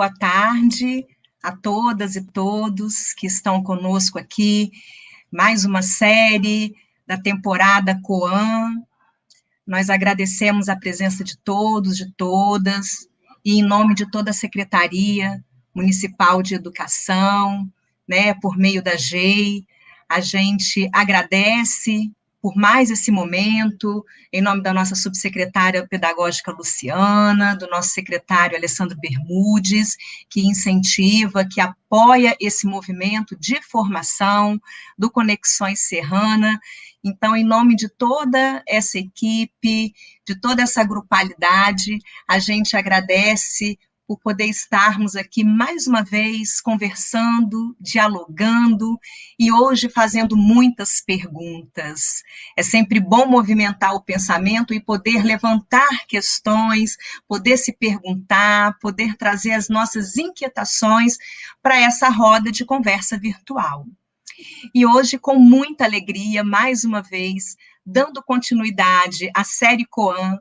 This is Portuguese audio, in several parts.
boa tarde a todas e todos que estão conosco aqui. Mais uma série da temporada Coan. Nós agradecemos a presença de todos, de todas, e em nome de toda a Secretaria Municipal de Educação, né, por meio da GEI, a gente agradece por mais esse momento, em nome da nossa subsecretária pedagógica Luciana, do nosso secretário Alessandro Bermudes, que incentiva, que apoia esse movimento de formação do Conexões Serrana. Então, em nome de toda essa equipe, de toda essa grupalidade, a gente agradece por poder estarmos aqui mais uma vez conversando, dialogando e hoje fazendo muitas perguntas. É sempre bom movimentar o pensamento e poder levantar questões, poder se perguntar, poder trazer as nossas inquietações para essa roda de conversa virtual. E hoje, com muita alegria, mais uma vez, dando continuidade à série Coan,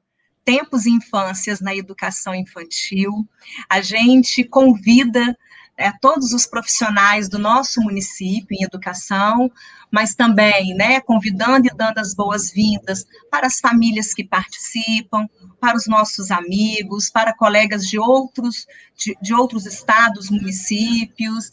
Tempos e Infâncias na Educação Infantil, a gente convida todos os profissionais do nosso município em educação, mas também, convidando e dando as boas-vindas para as famílias que participam, para os nossos amigos, para colegas de outros estados, municípios,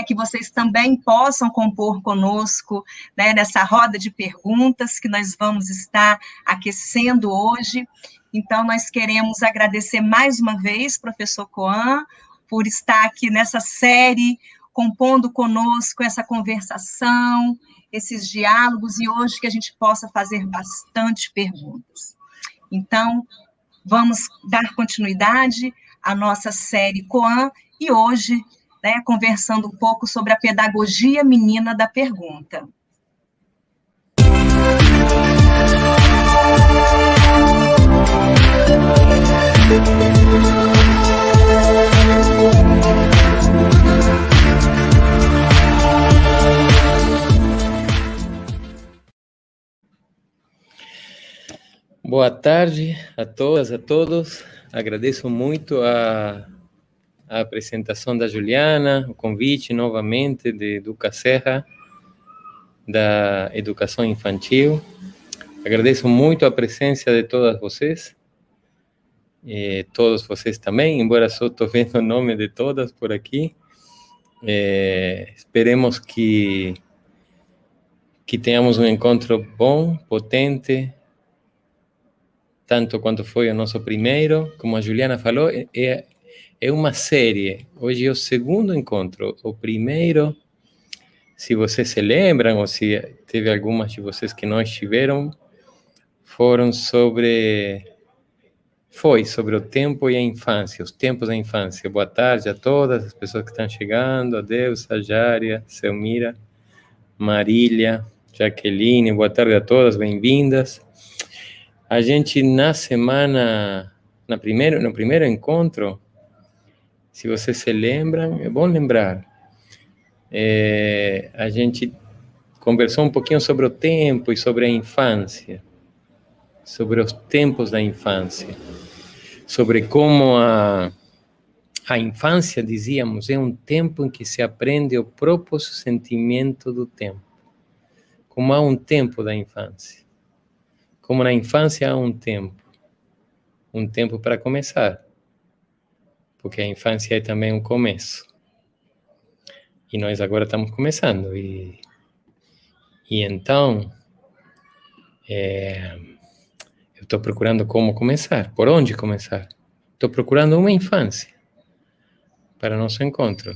que vocês também possam compor conosco, nessa roda de perguntas que nós vamos estar aquecendo hoje. Então, nós queremos agradecer mais uma vez, professor Coan, por estar aqui nessa série, compondo conosco essa conversação, esses diálogos, e hoje que a gente possa fazer bastante perguntas. Então, vamos dar continuidade à nossa série Coan, e hoje, conversando um pouco sobre a pedagogia menina da pergunta. Boa tarde a todas, a todos. Agradeço muito a apresentação da Juliana, o convite novamente de Educa Serra, da Educação Infantil. Agradeço muito a presença de todas vocês, e todos vocês também, embora só estou vendo o nome de todas por aqui. Esperemos que tenhamos um encontro bom, potente, tanto quanto foi o nosso primeiro. Como a Juliana falou, é uma série. Hoje é o segundo encontro. O primeiro, se vocês se lembram, ou se teve algumas de vocês que não estiveram, foi sobre o tempo e a infância, os tempos da infância. Boa tarde a todas as pessoas que estão chegando, Adeus, Jária, Selmira, Marília, Jaqueline, boa tarde a todas, bem-vindas. A gente, no primeiro encontro, se vocês se lembram, é bom lembrar, a gente conversou um pouquinho sobre o tempo e sobre a infância, sobre os tempos da infância, sobre como a infância, dizíamos, é um tempo em que se aprende o próprio sentimento do tempo. Como há um tempo da infância. Como na infância há um tempo para começar, porque a infância é também um começo, e nós agora estamos começando, e então, eu estou procurando como começar, por onde começar, estou procurando uma infância, para nosso encontro,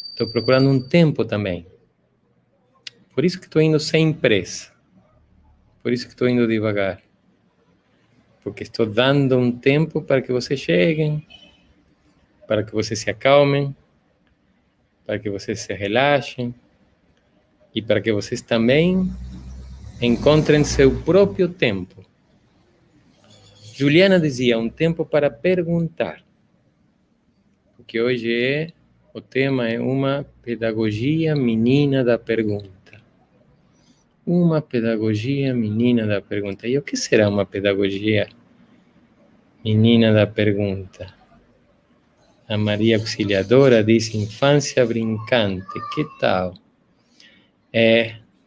estou procurando um tempo também, por isso que estou indo sem pressa, por isso que estou indo devagar, porque estou dando um tempo para que vocês cheguem, para que vocês se acalmem, para que vocês se relaxem e para que vocês também encontrem seu próprio tempo. Juliana dizia, um tempo para perguntar, porque hoje o tema é uma pedagogia menina da pergunta. Uma pedagogia menina da pergunta. E o que será uma pedagogia menina da pergunta? A Maria Auxiliadora diz infância brincante. Que tal?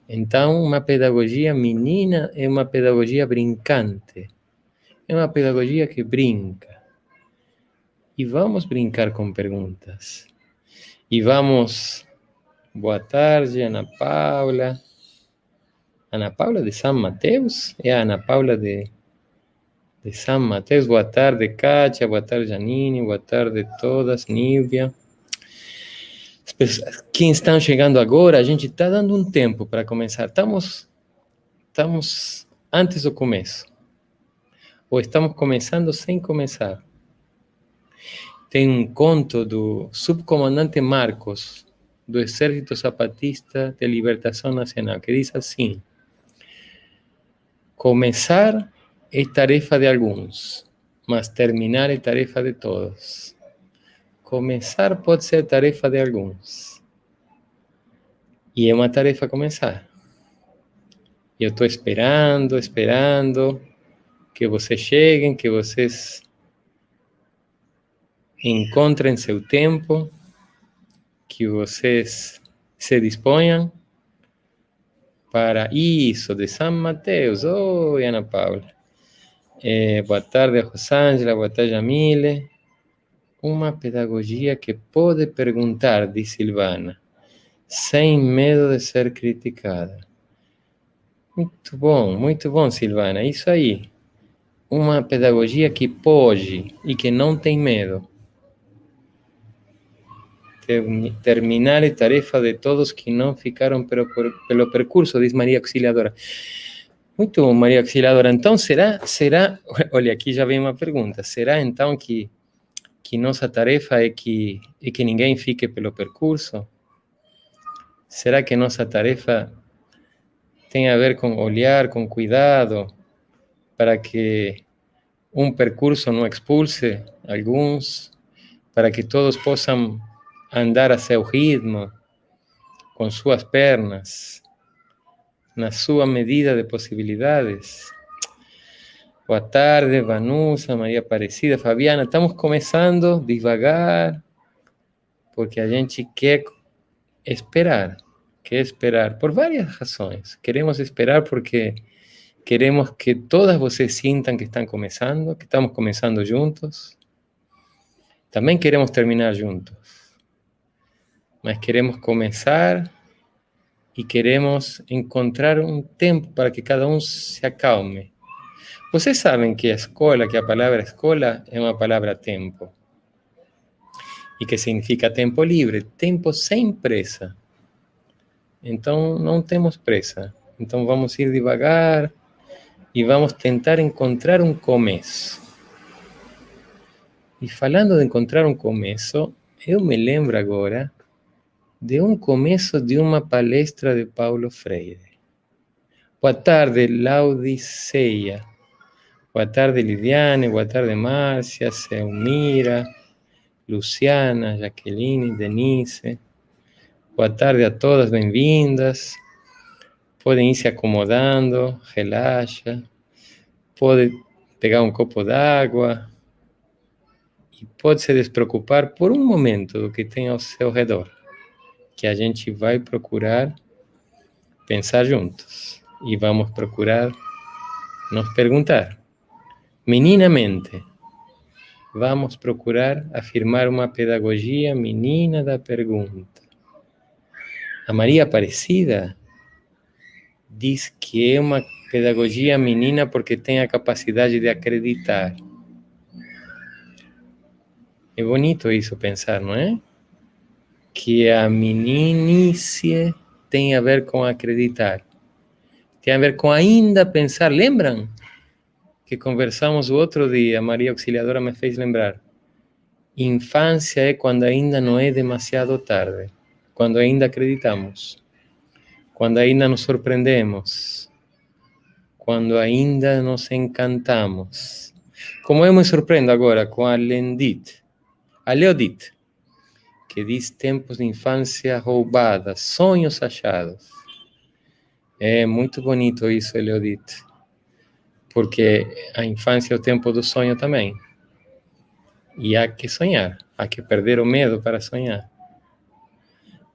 Então, uma pedagogia menina é uma pedagogia brincante. É uma pedagogia que brinca. E vamos brincar com perguntas. E vamos... Boa tarde, Ana Paula. Ana Paula de São Mateus? É a Ana Paula de São Mateus. Boa tarde, Kátia. Boa tarde, Janine. Boa tarde a todas. Nívia. As pessoas que estão chegando agora, a gente está dando um tempo para começar. Estamos antes do começo. Ou estamos começando sem começar. Tem um conto do subcomandante Marcos, do Exército Zapatista de Libertação Nacional, que diz assim: começar é tarefa de alguns, mas terminar é tarefa de todos. Começar pode ser tarefa de alguns. E é uma tarefa começar. E eu estou esperando que vocês cheguem, que vocês encontrem seu tempo, que vocês se disponham para isso, de São Mateus. Oi, Ana Paula. Boa tarde, Rosângela. Boa tarde, Jamile. Uma pedagogia que pode perguntar, diz Silvana, sem medo de ser criticada. Muito bom, Silvana. Isso aí. Uma pedagogia que pode e que não tem medo. Terminar é tarefa de todos que não ficaram pelo percurso, diz Maria Auxiliadora. Muito bom, Maria Auxiliadora. Então, será, olha, aqui já vem uma pergunta. Será, então, que nossa tarefa é que ninguém fique pelo percurso? Será que nossa tarefa tem a ver com olhar com cuidado para que um percurso não expulse alguns, para que todos possam andar a seu ritmo, com suas pernas, na sua medida de possibilidades? Boa tarde, Vanusa, Maria Aparecida, Fabiana. Estamos começando devagar, porque a gente quer esperar por várias razões. Queremos esperar porque queremos que todas vocês sintam que estão começando, que estamos começando juntos. Também queremos terminar juntos. Mas queremos começar e queremos encontrar um tempo para que cada um se acalme. Vocês sabem que a palavra escola é uma palavra tempo. E que significa tempo livre, tempo sem pressa. Então, não temos pressa. Então, vamos ir devagar e vamos tentar encontrar um começo. E falando de encontrar um começo, eu me lembro agora de um começo de uma palestra de Paulo Freire. Boa tarde, Laudiceia. Boa tarde, Lidiane. Boa tarde, Márcia, Selmira, Luciana, Jaqueline, Denise. Boa tarde a todas, bem-vindas. Podem ir se acomodando, relaxa. Pode pegar um copo d'água e pode se despreocupar por um momento do que tem ao seu redor, que a gente vai procurar pensar juntos e vamos procurar nos perguntar, meninamente, vamos procurar afirmar uma pedagogia menina da pergunta. A Maria Aparecida diz que é uma pedagogia menina porque tem a capacidade de acreditar. É bonito isso pensar, não é? Que a meninice tem a ver com acreditar. Tem a ver com ainda pensar. Lembram que conversamos o outro dia? A Maria Auxiliadora me fez lembrar. Infância é quando ainda não é demasiado tarde. Quando ainda acreditamos. Quando ainda nos surpreendemos. Quando ainda nos encantamos. Como eu me surpreendo agora com a Leodit, que diz tempos de infância roubada, sonhos achados. É muito bonito isso, Leodit, porque a infância é o tempo do sonho também. E há que sonhar, Há que perder o medo para sonhar.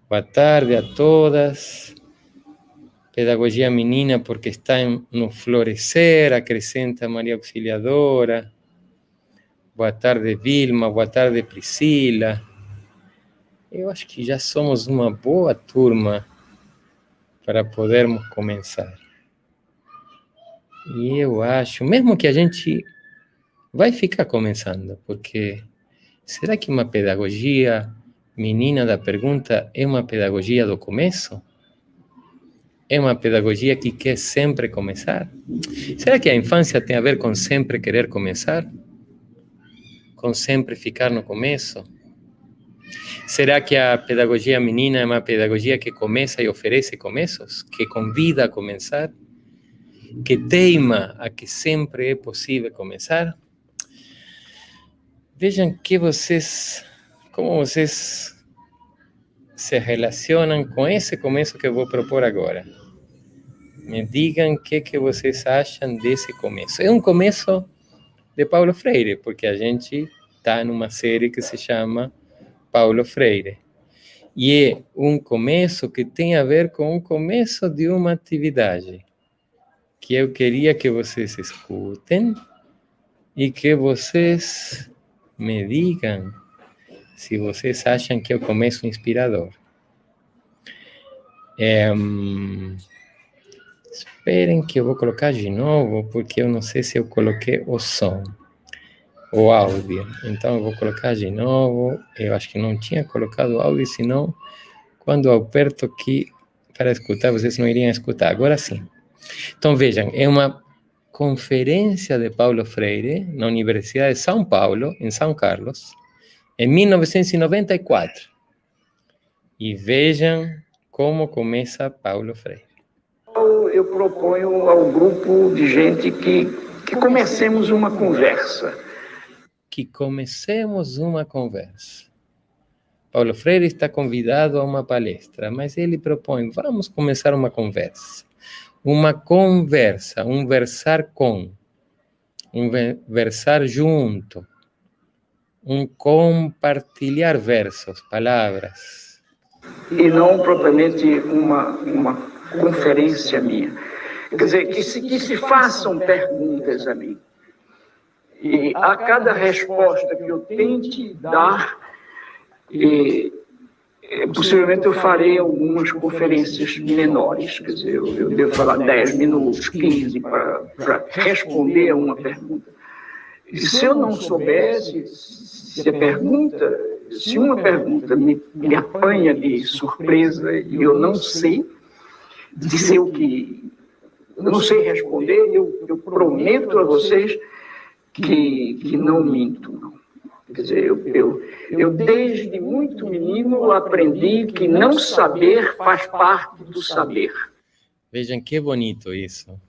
Boa tarde a todas. Pedagogia menina porque está no florescer, acrescenta Maria Auxiliadora. Boa tarde, Vilma. Boa tarde, Priscila. Eu acho que já somos uma boa turma para podermos começar. E eu acho, mesmo que a gente vai ficar começando, porque será que uma pedagogia menina da pergunta é uma pedagogia do começo? É uma pedagogia que quer sempre começar? Será que a infância tem a ver com sempre querer começar? Com sempre ficar no começo? Será que a pedagogia menina é uma pedagogia que começa e oferece começos? Que convida a começar? Que teima a que sempre é possível começar? Vejam como vocês se relacionam com esse começo que eu vou propor agora. Me digam o que vocês acham desse começo. É um começo de Paulo Freire, porque a gente está numa série que se chama Paulo Freire. E é um começo que tem a ver com o começo de uma atividade que eu queria que vocês escutem e que vocês me digam se vocês acham que é o começo inspirador. Esperem que eu vou colocar de novo, porque eu não sei se eu coloquei o som, o áudio. Então eu vou colocar de novo. Eu acho que não tinha colocado o áudio, senão quando eu aperto aqui para escutar, vocês não iriam escutar. Agora sim. Então vejam, é uma conferência de Paulo Freire na Universidade de São Paulo, em São Carlos, em 1994. E vejam como começa Paulo Freire. Eu proponho ao grupo de gente que comecemos uma conversa. Que comecemos uma conversa. Paulo Freire está convidado a uma palestra, mas ele propõe, vamos começar uma conversa. Uma conversa, um versar com, um versar junto, um compartilhar versos, palavras. E não propriamente uma conferência minha. Quer dizer, que se façam perguntas a mim. E a cada resposta que eu tente dar, possivelmente eu farei algumas conferências menores. Quer dizer, eu devo falar 10 minutos, 15, para responder a uma pergunta. E se eu não soubesse, se uma pergunta me apanha de surpresa e eu não sei dizer o que eu não sei responder, eu prometo a vocês que não minto, não. Quer dizer, eu desde muito menino aprendi que não saber faz parte do saber. Vejam que bonito isso.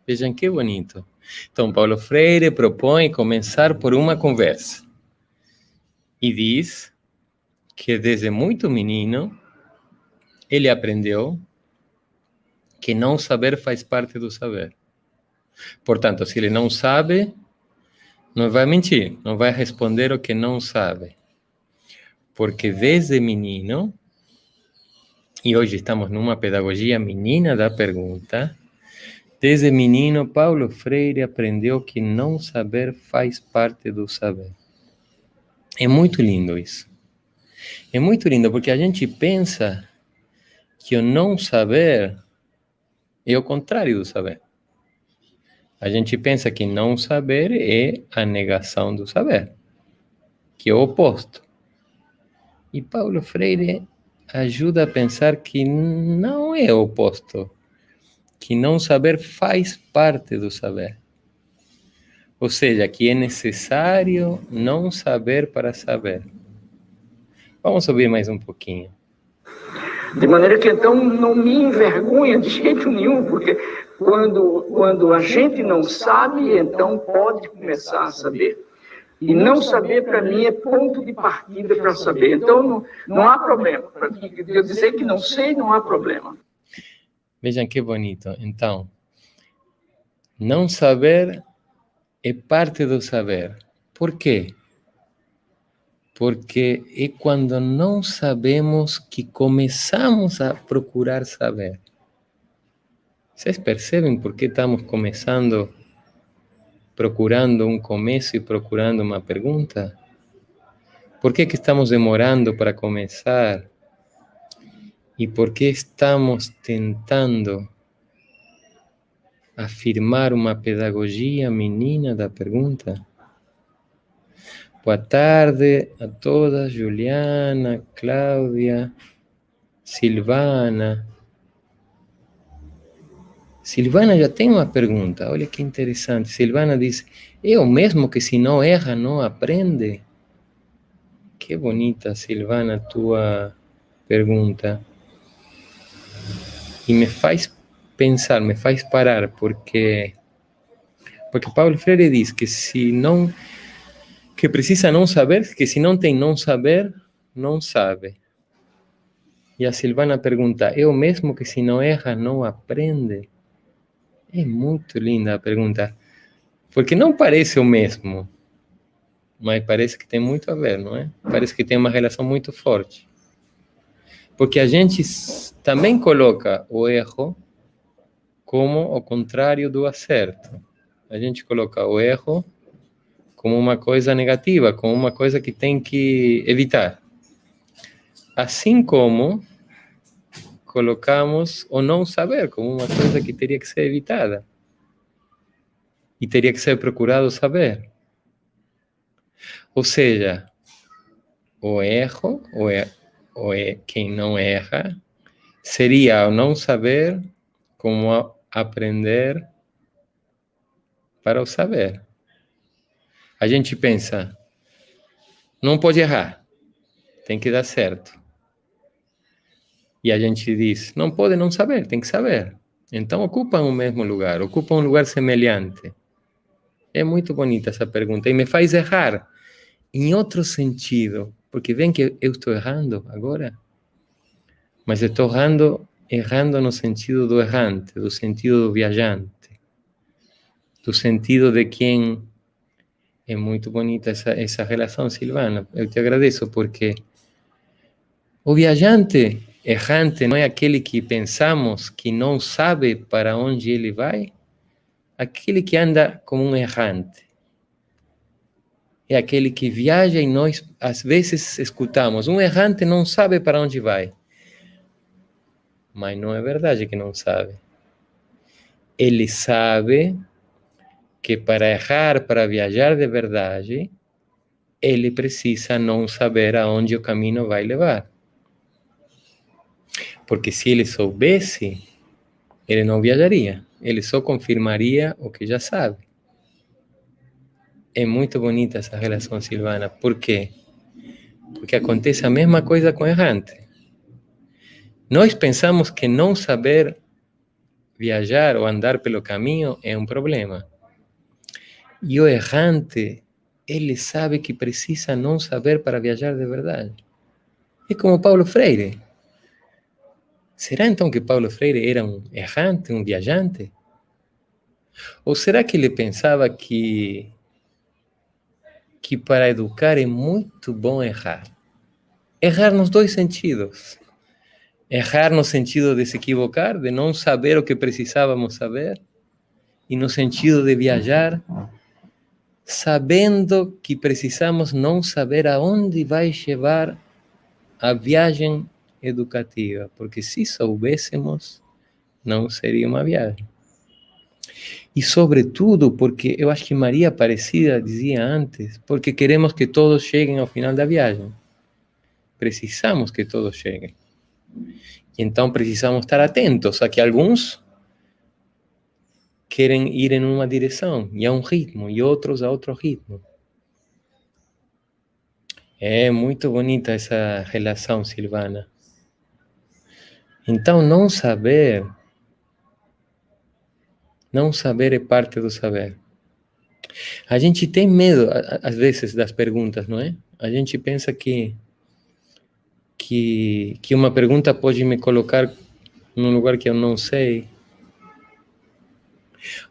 Vejam que bonito. Então, Paulo Freire propõe começar por uma conversa. E diz que desde muito menino ele aprendeu que não saber faz parte do saber. Portanto, se ele não sabe, não vai mentir, não vai responder o que não sabe. Porque desde menino, e hoje estamos numa pedagogia menina da pergunta, desde menino, Paulo Freire aprendeu que não saber faz parte do saber. É muito lindo isso. É muito lindo, porque a gente pensa que o não saber é o contrário do saber. A gente pensa que não saber é a negação do saber, que é o oposto. E Paulo Freire ajuda a pensar que não é o oposto, que não saber faz parte do saber. Ou seja, que é necessário não saber para saber. Vamos ouvir mais um pouquinho. De maneira que, então, não me envergonha de jeito nenhum, porque quando a gente não sabe, então pode começar a saber. E não saber, para mim, é ponto de partida para saber. Então, não há problema. Para eu dizer que não sei, não há problema. Vejam que bonito. Então, não saber é parte do saber. Por quê? Porque é quando não sabemos que começamos a procurar saber. Vocês percebem por que estamos começando, procurando um começo e procurando uma pergunta? Por que estamos demorando para começar? E por que estamos tentando afirmar uma pedagogia menina da pergunta? Boa tarde a todas, Juliana, Cláudia, Silvana. Silvana já tem uma pergunta, olha que interessante. Silvana diz, é o mesmo que se não erra, não aprende? Que bonita, Silvana, tua pergunta. E me faz pensar, me faz parar, porque Paulo Freire diz que se não, que precisa não saber, que se não tem não saber, não sabe. E a Silvana pergunta, é o mesmo que se não erra, não aprende? É muito linda a pergunta, porque não parece o mesmo, mas parece que tem muito a ver, não é? Parece que tem uma relação muito forte. Porque a gente também coloca o erro como o contrário do acerto. A gente coloca o erro como uma coisa negativa, como uma coisa que tem que evitar. Assim como colocamos o não saber como uma coisa que teria que ser evitada. E teria que ser procurado saber. Ou seja, o erro, quem não erra, seria o não saber como aprender para o saber. A gente pensa, não pode errar, tem que dar certo. E a gente diz, não pode não saber, tem que saber. Então ocupam o mesmo lugar, ocupam um lugar semelhante. É muito bonita essa pergunta e me faz errar em outro sentido, porque vem que eu estou errando agora, mas eu estou errando no sentido do errante, do sentido do viajante, do sentido de quem... É muito bonita essa relação, Silvana. Eu te agradeço, porque o viajante errante não é aquele que pensamos que não sabe para onde ele vai, aquele que anda como um errante. É aquele que viaja e nós, às vezes, escutamos, um errante não sabe para onde vai. Mas não é verdade que não sabe. Ele sabe que para errar, para viajar de verdade, ele precisa não saber aonde o caminho vai levar. Porque se ele soubesse, ele não viajaria. Ele só confirmaria o que já sabe. É muito bonita essa relação, Silvana. Por quê? Porque acontece a mesma coisa com o errante. Nós pensamos que não saber viajar ou andar pelo caminho é um problema. E o errante, ele sabe que precisa não saber para viajar de verdade. É como Paulo Freire. Será então que Paulo Freire era um errante, um viajante? Ou será que ele pensava que para educar é muito bom errar? Errar nos dois sentidos. Errar no sentido de se equivocar, de não saber o que precisávamos saber, e no sentido de viajar, sabendo que precisamos não saber aonde vai levar a viagem educativa, porque se soubéssemos, não seria uma viagem. E sobretudo, porque eu acho que Maria Aparecida dizia antes, porque queremos que todos cheguem ao final da viagem. Precisamos que todos cheguem. E então precisamos estar atentos a que alguns querem ir em uma direção e a um ritmo, e outros a outro ritmo. É muito bonita essa relação, Silvana. Então, não saber é parte do saber. A gente tem medo, às vezes, das perguntas, não é? A gente pensa que uma pergunta pode me colocar num lugar que eu não sei.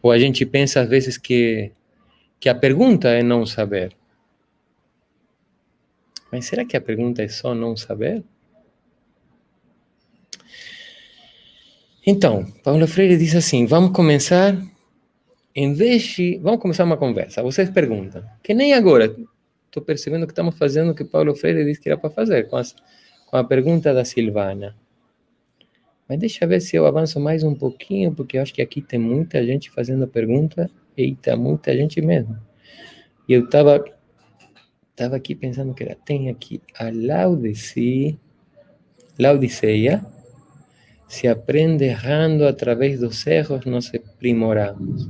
Ou a gente pensa, às vezes, que a pergunta é não saber. Mas será que a pergunta é só não saber? Então, Paulo Freire diz assim, vamos começar uma conversa. Vocês perguntam, que nem agora, estou percebendo que estamos fazendo o que Paulo Freire disse que era para fazer, com a pergunta da Silvana. Mas deixa eu ver se eu avanço mais um pouquinho, porque eu acho que aqui tem muita gente fazendo pergunta. Eita, muita gente mesmo. E eu estava aqui pensando que tem aqui a Laodiceia. Se aprende errando através dos erros, nos aprimoramos.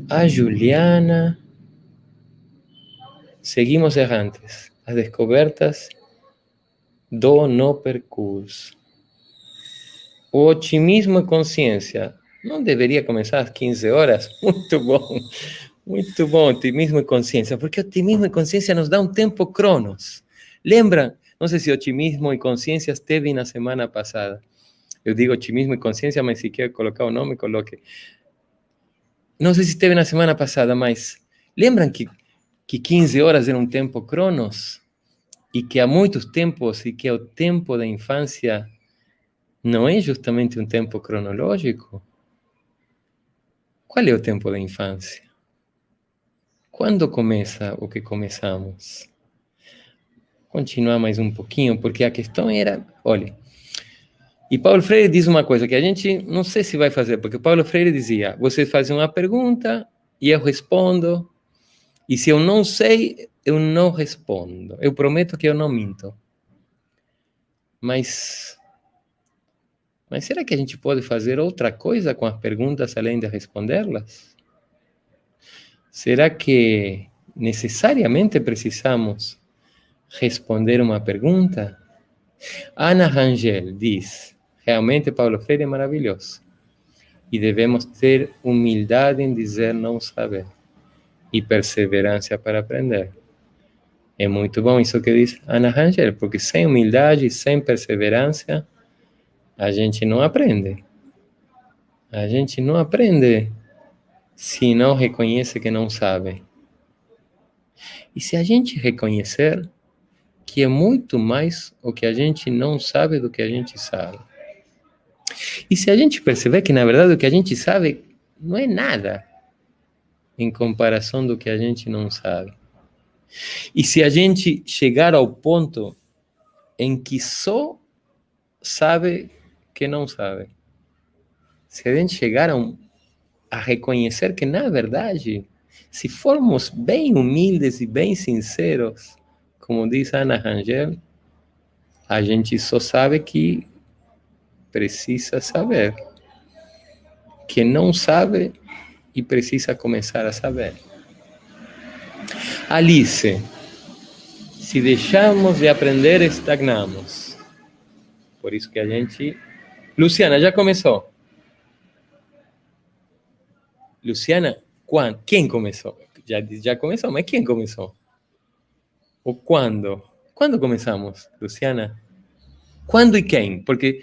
A Juliana. Seguimos errantes. As descobertas do no percurso. O otimismo e consciência. Não deveria começar às 15 horas? Muito bom. Muito bom, otimismo e consciência. Porque otimismo e consciência nos dá um tempo cronos. Lembra? Não sei se otimismo e consciência esteve na semana passada. Eu digo otimismo e consciência, mas se quer colocar o nome, coloque. Não sei se esteve na semana passada, mas lembram que 15 horas era um tempo cronos? E que há muitos tempos, e que o tempo da infância não é justamente um tempo cronológico? Qual é o tempo da infância? Quando começa o que começamos? Continuar mais um pouquinho, porque a questão era, olha, e Paulo Freire diz uma coisa que a gente não sei se vai fazer, porque Paulo Freire dizia, você faz uma pergunta e eu respondo, e se eu não sei, eu não respondo. Eu prometo que eu não minto. Mas será que a gente pode fazer outra coisa com as perguntas além de respondê-las? Será que necessariamente precisamos responder uma pergunta? Ana Rangel diz, realmente Paulo Freire é maravilhoso. E devemos ter humildade em dizer não saber. E perseverança para aprender. É muito bom isso que diz Ana Rangel, porque sem humildade e sem perseverança, a gente não aprende. A gente não aprende se não reconhece que não sabe. E se a gente reconhecer que é muito mais o que a gente não sabe do que a gente sabe. E se a gente perceber que, na verdade, o que a gente sabe não é nada em comparação do que a gente não sabe. E se a gente chegar ao ponto em que só sabe que não sabe. Se a gente chegar a reconhecer que, na verdade, se formos bem humildes e bem sinceros, como diz Ana Rangel, a gente só sabe que precisa saber. Que não sabe e precisa começar a saber. Alice, se deixamos de aprender, estagnamos. Por isso que a gente... Luciana, já começou? Luciana, quando? Quem começou? Já começou, mas quem começou? Ou quando? Quando começamos, Luciana? Quando e quem? Porque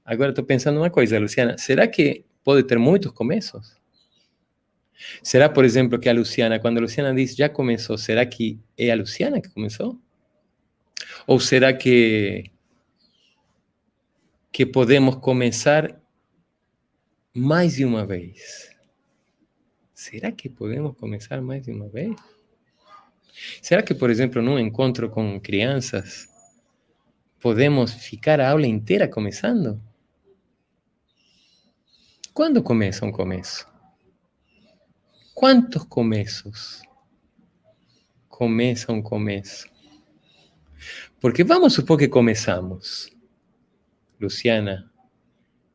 agora estou pensando uma coisa, Luciana. Será que pode ter muitos começos? Será, por exemplo, que a Luciana, quando a Luciana diz já começou, será que é a Luciana que começou? Ou será que podemos começar mais de uma vez? Será que podemos começar mais de uma vez? Será que, por exemplo, num encontro com crianças, podemos ficar a aula inteira começando? Quando começa um começo? Quantos começos começa um começo? Porque vamos supor que começamos. Luciana,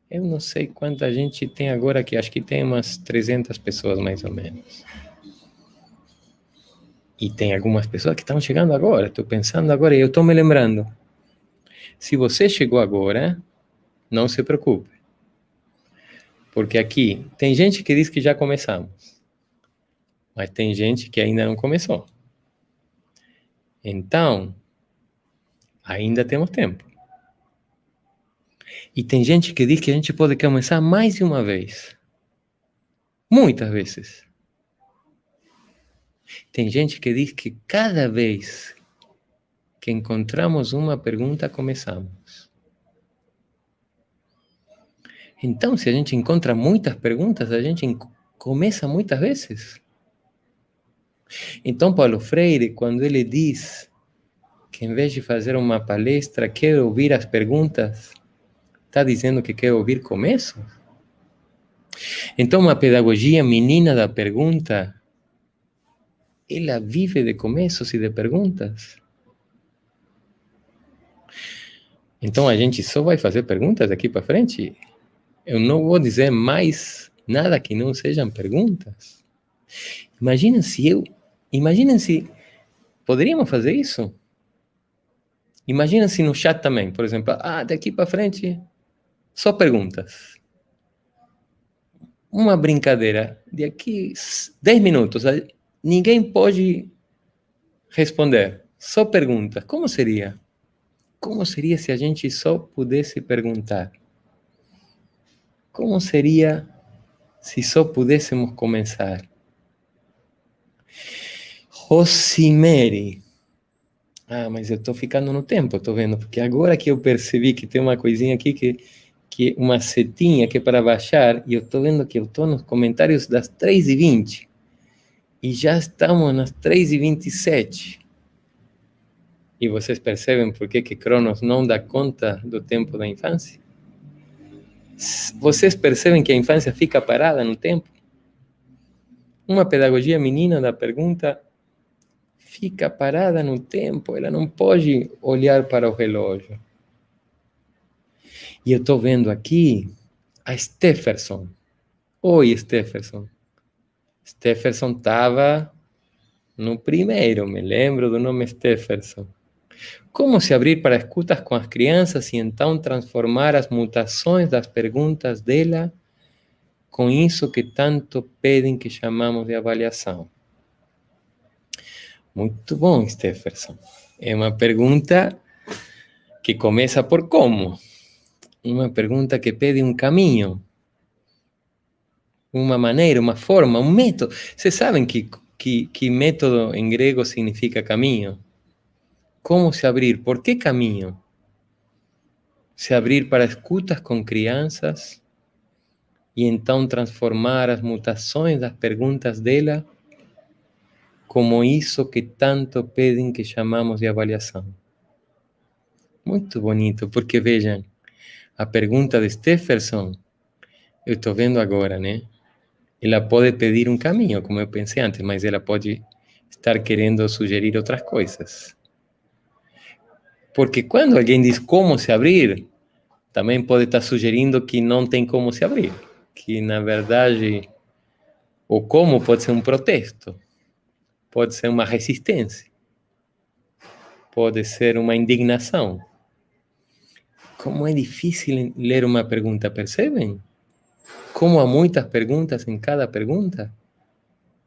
eu não sei quanta gente tem agora aqui, acho que tem umas 300 pessoas mais ou menos. E tem algumas pessoas que estão chegando agora, estou pensando agora e eu estou me lembrando. Se você chegou agora, não se preocupe. Porque aqui tem gente que diz que já começamos. Mas tem gente que ainda não começou. Então, ainda temos tempo. E tem gente que diz que a gente pode começar mais de uma vez. Muitas vezes. Tem gente que diz que cada vez que encontramos uma pergunta, começamos. Então, se a gente encontra muitas perguntas, a gente começa muitas vezes. Então, Paulo Freire, quando ele diz que em vez de fazer uma palestra, quer ouvir as perguntas, está dizendo que quer ouvir começos? Então, uma pedagogia menina da pergunta, ela vive de começos e de perguntas. Então, a gente só vai fazer perguntas daqui para frente? Eu não vou dizer mais nada que não sejam perguntas. Imaginem se poderíamos fazer isso? Imagina se no chat também, por exemplo, daqui para frente, só perguntas. Uma brincadeira, de aqui 10 minutos, ninguém pode responder, só perguntas. Como seria? Como seria se a gente só pudesse perguntar? Como seria se só pudéssemos começar? Rosimere. Mas eu estou ficando no tempo, estou vendo, porque agora que eu percebi que tem uma coisinha aqui, que uma setinha que é para baixar, e eu estou vendo que eu estou nos comentários das 3h20, e já estamos nas 3h27. E vocês percebem por que Cronos não dá conta do tempo da infância? Vocês percebem que a infância fica parada no tempo? Uma pedagogia menina da pergunta fica parada no tempo, ela não pode olhar para o relógio. E eu estou vendo aqui a Stefferson. Oi, Stefferson. Stefferson estava no primeiro, me lembro do nome Stefferson. Como se abrir para escutas com as crianças e então transformar as mutações das perguntas dela com isso que tanto pedem que chamamos de avaliação. Muito bom, Stefferson. É uma pergunta que começa por como. Uma pergunta que pede um caminho, uma maneira, uma forma, um método. Vocês sabem que método em grego significa caminho? Como se abrir? Por que caminho? Se abrir para escutas com crianças e então transformar as mutações das perguntas dela como isso que tanto pedem que chamamos de avaliação. Muito bonito, porque vejam, a pergunta de Stefferson, eu estou vendo agora, né? Ela pode pedir um caminho, como eu pensei antes, mas ela pode estar querendo sugerir outras coisas. Porque quando alguém diz como se abrir, também pode estar sugerindo que não tem como se abrir. Que, na verdade, o como pode ser um protesto, pode ser uma resistência, pode ser uma indignação. Como é difícil ler uma pergunta, percebem? Como há muitas perguntas em cada pergunta?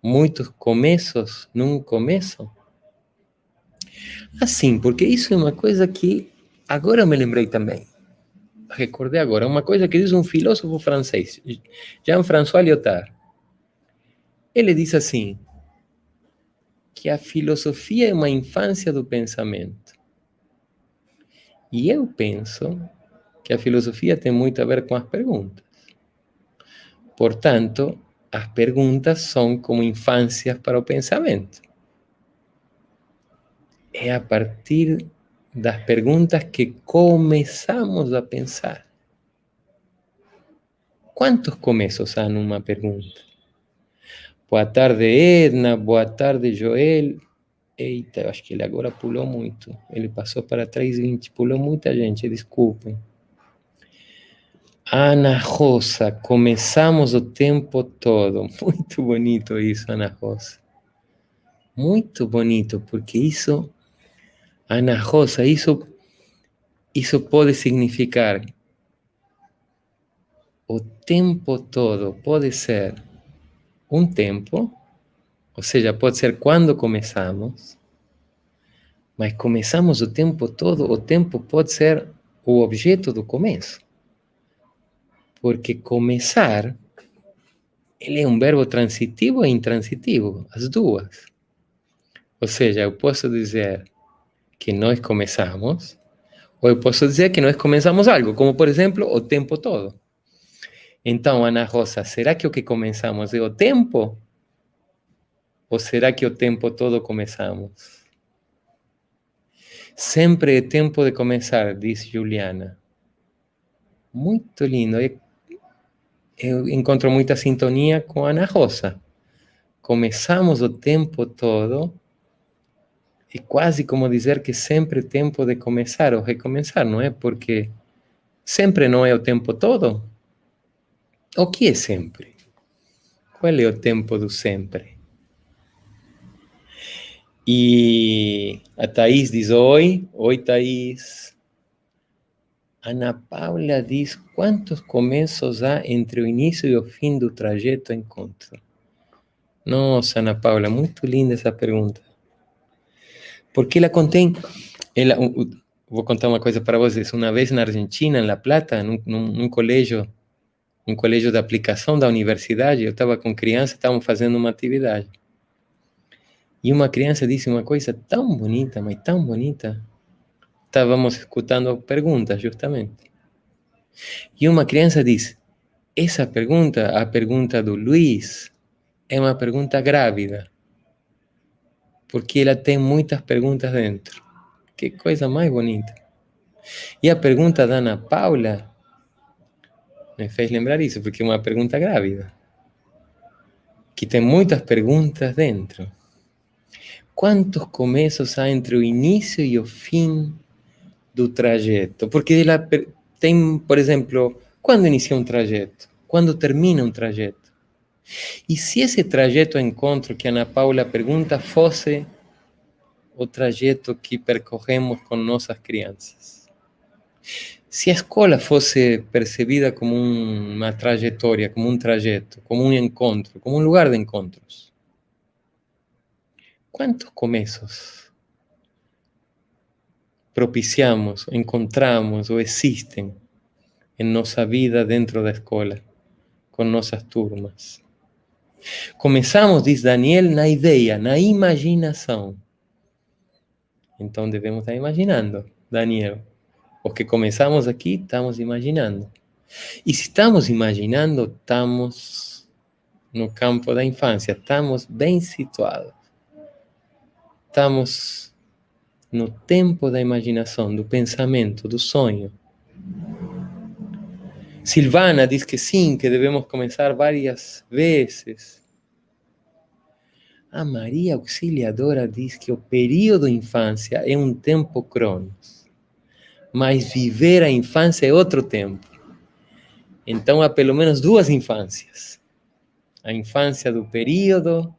Muitos começos num começo? Assim, porque isso é uma coisa que agora eu me lembrei também. Recordei agora, uma coisa que diz um filósofo francês, Jean-François Lyotard. Ele diz assim, que a filosofia é uma infância do pensamento. E eu penso que a filosofia tem muito a ver com as perguntas. Portanto, as perguntas são como infâncias para o pensamento. É a partir das perguntas que começamos a pensar. Quantos começos há numa pergunta? Boa tarde, Edna. Boa tarde, Joel. Eita, eu acho que ele agora pulou muito. Ele passou para 3h20. Pulou muita gente, desculpem. Ana Rosa, começamos o tempo todo. Muito bonito isso, Ana Rosa. Muito bonito, porque isso, Ana Rosa, isso pode significar o tempo todo, pode ser um tempo, ou seja, pode ser quando começamos, mas começamos o tempo todo, o tempo pode ser o objeto do começo. Porque começar, ele é um verbo transitivo e intransitivo, as duas. Ou seja, eu posso dizer que nós começamos, ou eu posso dizer que nós começamos algo, como, por exemplo, o tempo todo. Então, Ana Rosa, será que o que começamos é o tempo? Ou será que o tempo todo começamos? Sempre é tempo de começar, diz Juliana. Muito lindo. Eu encontro muita sintonia com Ana Rosa. Começamos o tempo todo, é quase como dizer que sempre é tempo de começar ou recomeçar, não é? Porque sempre não é o tempo todo. O que é sempre? Qual é o tempo do sempre? E a Thaís diz oi. Oi, Thaís. Ana Paula diz, quantos começos há entre o início e o fim do trajeto encontro? Nossa, Ana Paula, muito linda essa pergunta. Porque ela contém... vou contar uma coisa para vocês. Uma vez na Argentina, em La Plata, num colégio de aplicação da universidade, eu estava com criança, estávamos fazendo uma atividade. E uma criança disse uma coisa tão bonita, mas tão bonita. Estávamos escutando perguntas, justamente. E uma criança disse, essa pergunta, a pergunta do Luiz, é uma pergunta grávida. Porque ela tem muitas perguntas dentro. Que coisa mais bonita. E a pergunta da Ana Paula me fez lembrar isso, porque é uma pergunta grávida. Que tem muitas perguntas dentro. Quantos começos há entre o início e o fim do trajeto? Porque ela tem, por exemplo, quando inicia um trajeto? Quando termina um trajeto? E se esse trajeto encontro que a Ana Paula pergunta fosse o trajeto que percorremos com nossas crianças? Se a escola fosse percebida como uma trajetória, como um trajeto, como um encontro, como um lugar de encontros, quantos começos propiciamos, encontramos ou existem em nossa vida dentro da escola, com nossas turmas? Começamos, diz Daniel, na ideia, na imaginação. Então devemos estar imaginando, Daniel. O que começamos aqui, estamos imaginando. E se estamos imaginando, estamos no campo da infância, estamos bem situados. Estamos no tempo da imaginação, do pensamento, do sonho. Silvana diz que sim, que devemos começar várias vezes. A Maria Auxiliadora diz que o período infância é um tempo cronos, mas viver a infância é outro tempo. Então há pelo menos duas infâncias. A infância do período,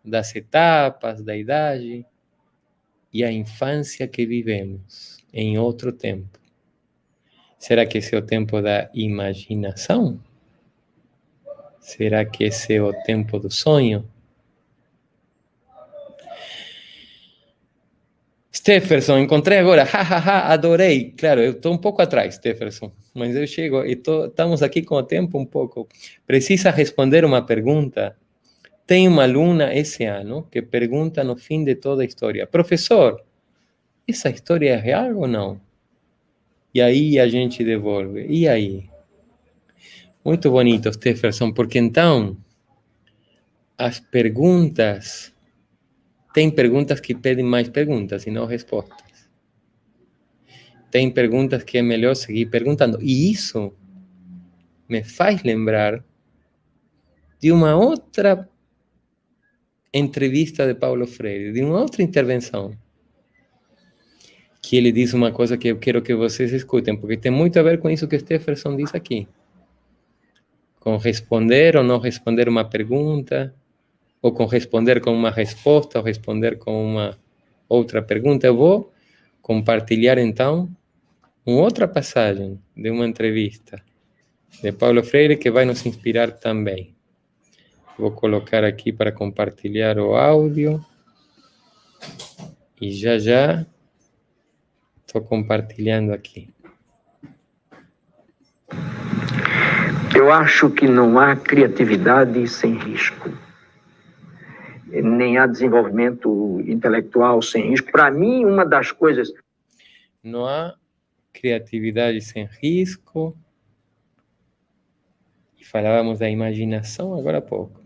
das etapas, da idade, e a infância que vivemos em outro tempo. Será que esse é o tempo da imaginação? Será que esse é o tempo do sonho? Stefferson, encontrei agora, adorei. Claro, eu estou um pouco atrás, Stefferson, mas eu chego e estamos aqui com o tempo um pouco. Precisa responder uma pergunta. Tem uma aluna esse ano que pergunta no fim de toda a história, professor, essa história é real ou não? E aí a gente devolve. E aí? Muito bonito, Stefferson, porque então as perguntas... Tem perguntas que pedem mais perguntas e não respostas. Tem perguntas que é melhor seguir perguntando. E isso me faz lembrar de uma outra entrevista de Paulo Freire, de uma outra intervenção, que ele diz uma coisa que eu quero que vocês escutem, porque tem muito a ver com isso que Stefferson diz aqui. Com responder ou não responder uma pergunta, ou com responder com uma resposta, ou responder com uma outra pergunta. Eu vou compartilhar, então, uma outra passagem de uma entrevista de Paulo Freire que vai nos inspirar também. Vou colocar aqui para compartilhar o áudio. E já estou compartilhando aqui. Eu acho que não há criatividade sem risco. nem há desenvolvimento intelectual sem risco. Para mim, uma das coisas... Não há criatividade sem risco. E falávamos da imaginação agora há pouco.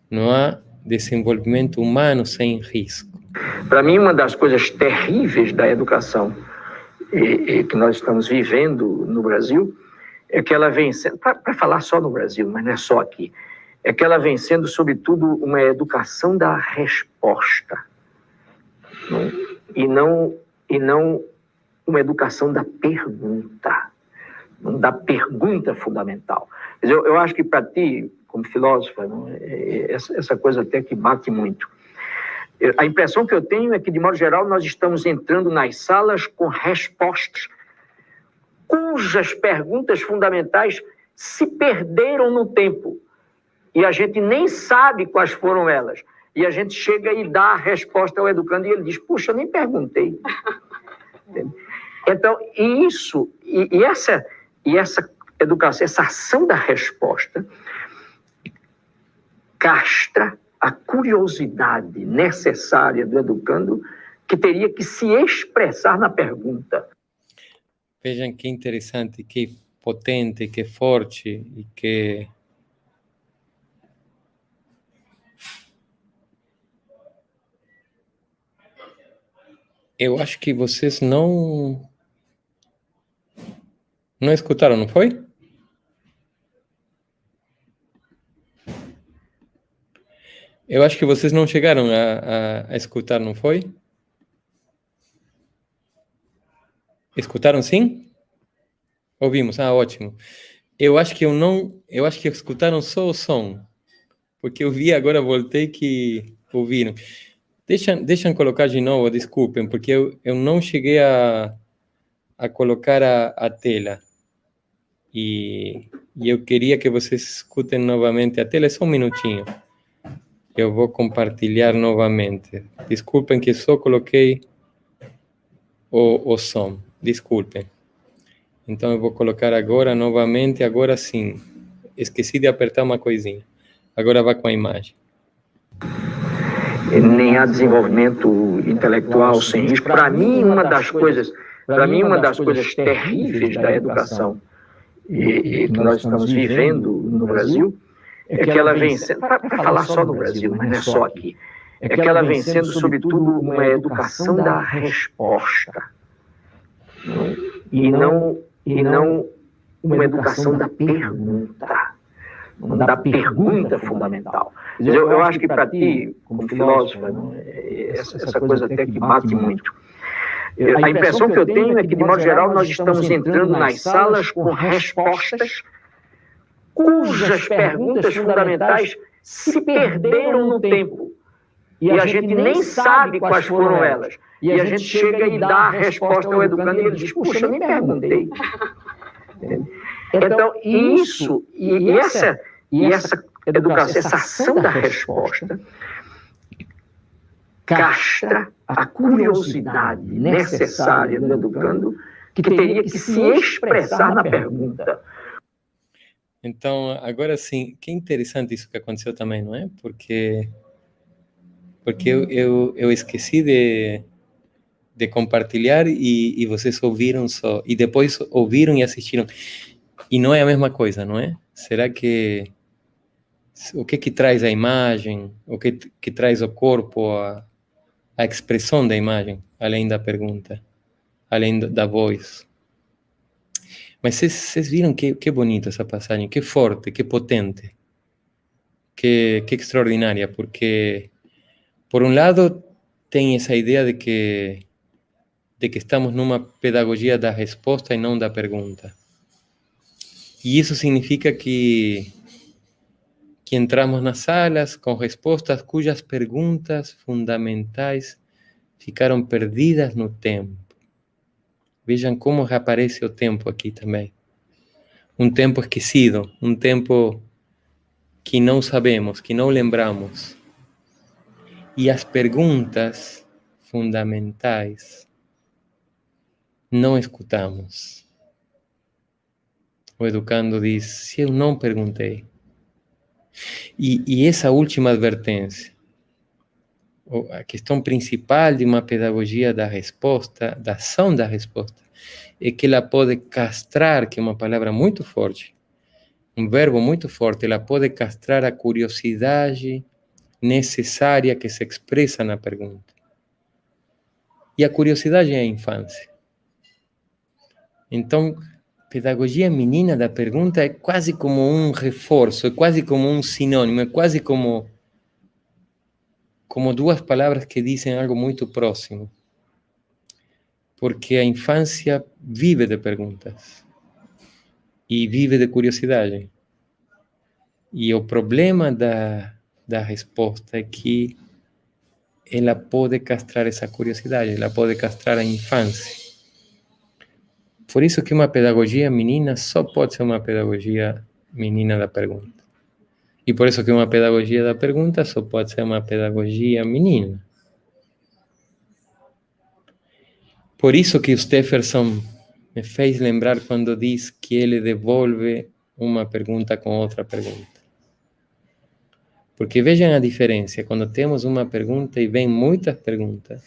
Não há desenvolvimento humano sem risco. Para mim, uma das coisas terríveis da educação que nós estamos vivendo no Brasil é que ela vem sendo, para falar só no Brasil, mas não é só aqui, é que ela vem sendo, sobretudo, uma educação da resposta, e não uma educação da pergunta fundamental. Eu acho que para ti, como filósofa, essa coisa até que bate muito. A impressão que eu tenho é que, de modo geral, nós estamos entrando nas salas com respostas cujas perguntas fundamentais se perderam no tempo. E a gente nem sabe quais foram elas. E a gente chega e dá a resposta ao educando e ele diz, puxa, eu nem perguntei. Então, essa educação, essa ação da resposta castra a curiosidade necessária do educando, que teria que se expressar na pergunta. Vejam que interessante, que potente, que forte e que... Eu acho que vocês não escutaram, não foi? Eu acho que vocês não chegaram a escutar, não foi? Escutaram sim? Ouvimos, ótimo. Eu acho que escutaram só o som, porque eu vi agora, voltei que ouviram. Deixam colocar de novo, desculpem, porque eu não cheguei a colocar a tela. E eu queria que vocês escutem novamente a tela, é só um minutinho. Eu vou compartilhar novamente. Desculpem que só coloquei o som. Desculpem. Então eu vou colocar agora novamente, agora sim. Esqueci de apertar uma coisinha. Agora vai com a imagem. Nem há desenvolvimento intelectual sem risco. Para mim, uma das coisas terríveis da educação que nós estamos vivendo no Brasil é que ela vem sendo, para falar só no Brasil, mas não é só aqui, é que ela vem sendo, sobretudo, uma educação da resposta, e não uma educação da pergunta fundamental. Eu acho que para ti, como filósofa, essa coisa até que bate muito. A impressão que eu tenho é que, de modo geral, nós estamos entrando nas salas com respostas cujas perguntas fundamentais se perderam no tempo. E a gente nem sabe quais foram elas. E a gente chega e dá a resposta ao educando e ele diz, puxa, eu nem perguntei. Então, essa educação, essa ação da resposta castra a curiosidade necessária do educando, que teria que se expressar na pergunta. Então, agora sim, que interessante isso que aconteceu também, não é? Porque eu esqueci de compartilhar e vocês ouviram só. E depois ouviram e assistiram. E não é a mesma coisa, não é? Será que... O que traz a imagem? O que traz o corpo, a expressão da imagem, além da pergunta, além da voz? Mas vocês viram que bonita essa passagem, que forte, que potente, que extraordinária, porque, por um lado, tem essa ideia de que estamos numa pedagogia da resposta e não da pergunta. E isso significa que entramos nas salas com respostas cujas perguntas fundamentais ficaram perdidas no tempo. Vejam como reaparece o tempo aqui também. Um tempo esquecido, um tempo que não sabemos, que não lembramos. E as perguntas fundamentais não escutamos. O educando diz, se eu não perguntei. E essa última advertência, a questão principal de uma pedagogia da resposta, da ação da resposta, é que ela pode castrar, que é uma palavra muito forte, um verbo muito forte, ela pode castrar a curiosidade necessária que se expressa na pergunta. E a curiosidade é a infância. Então, pedagogia menina da pergunta é quase como um reforço, é quase como um sinônimo, é quase como duas palavras que dizem algo muito próximo. Porque a infância vive de perguntas e vive de curiosidade. E o problema da resposta é que ela pode castrar essa curiosidade, ela pode castrar a infância. Por isso que uma pedagogia menina só pode ser uma pedagogia menina da pergunta. E por isso que uma pedagogia da pergunta só pode ser uma pedagogia menina. Por isso que o Stephenson me fez lembrar quando diz que ele devolve uma pergunta com outra pergunta. Porque vejam a diferença, quando temos uma pergunta e vem muitas perguntas,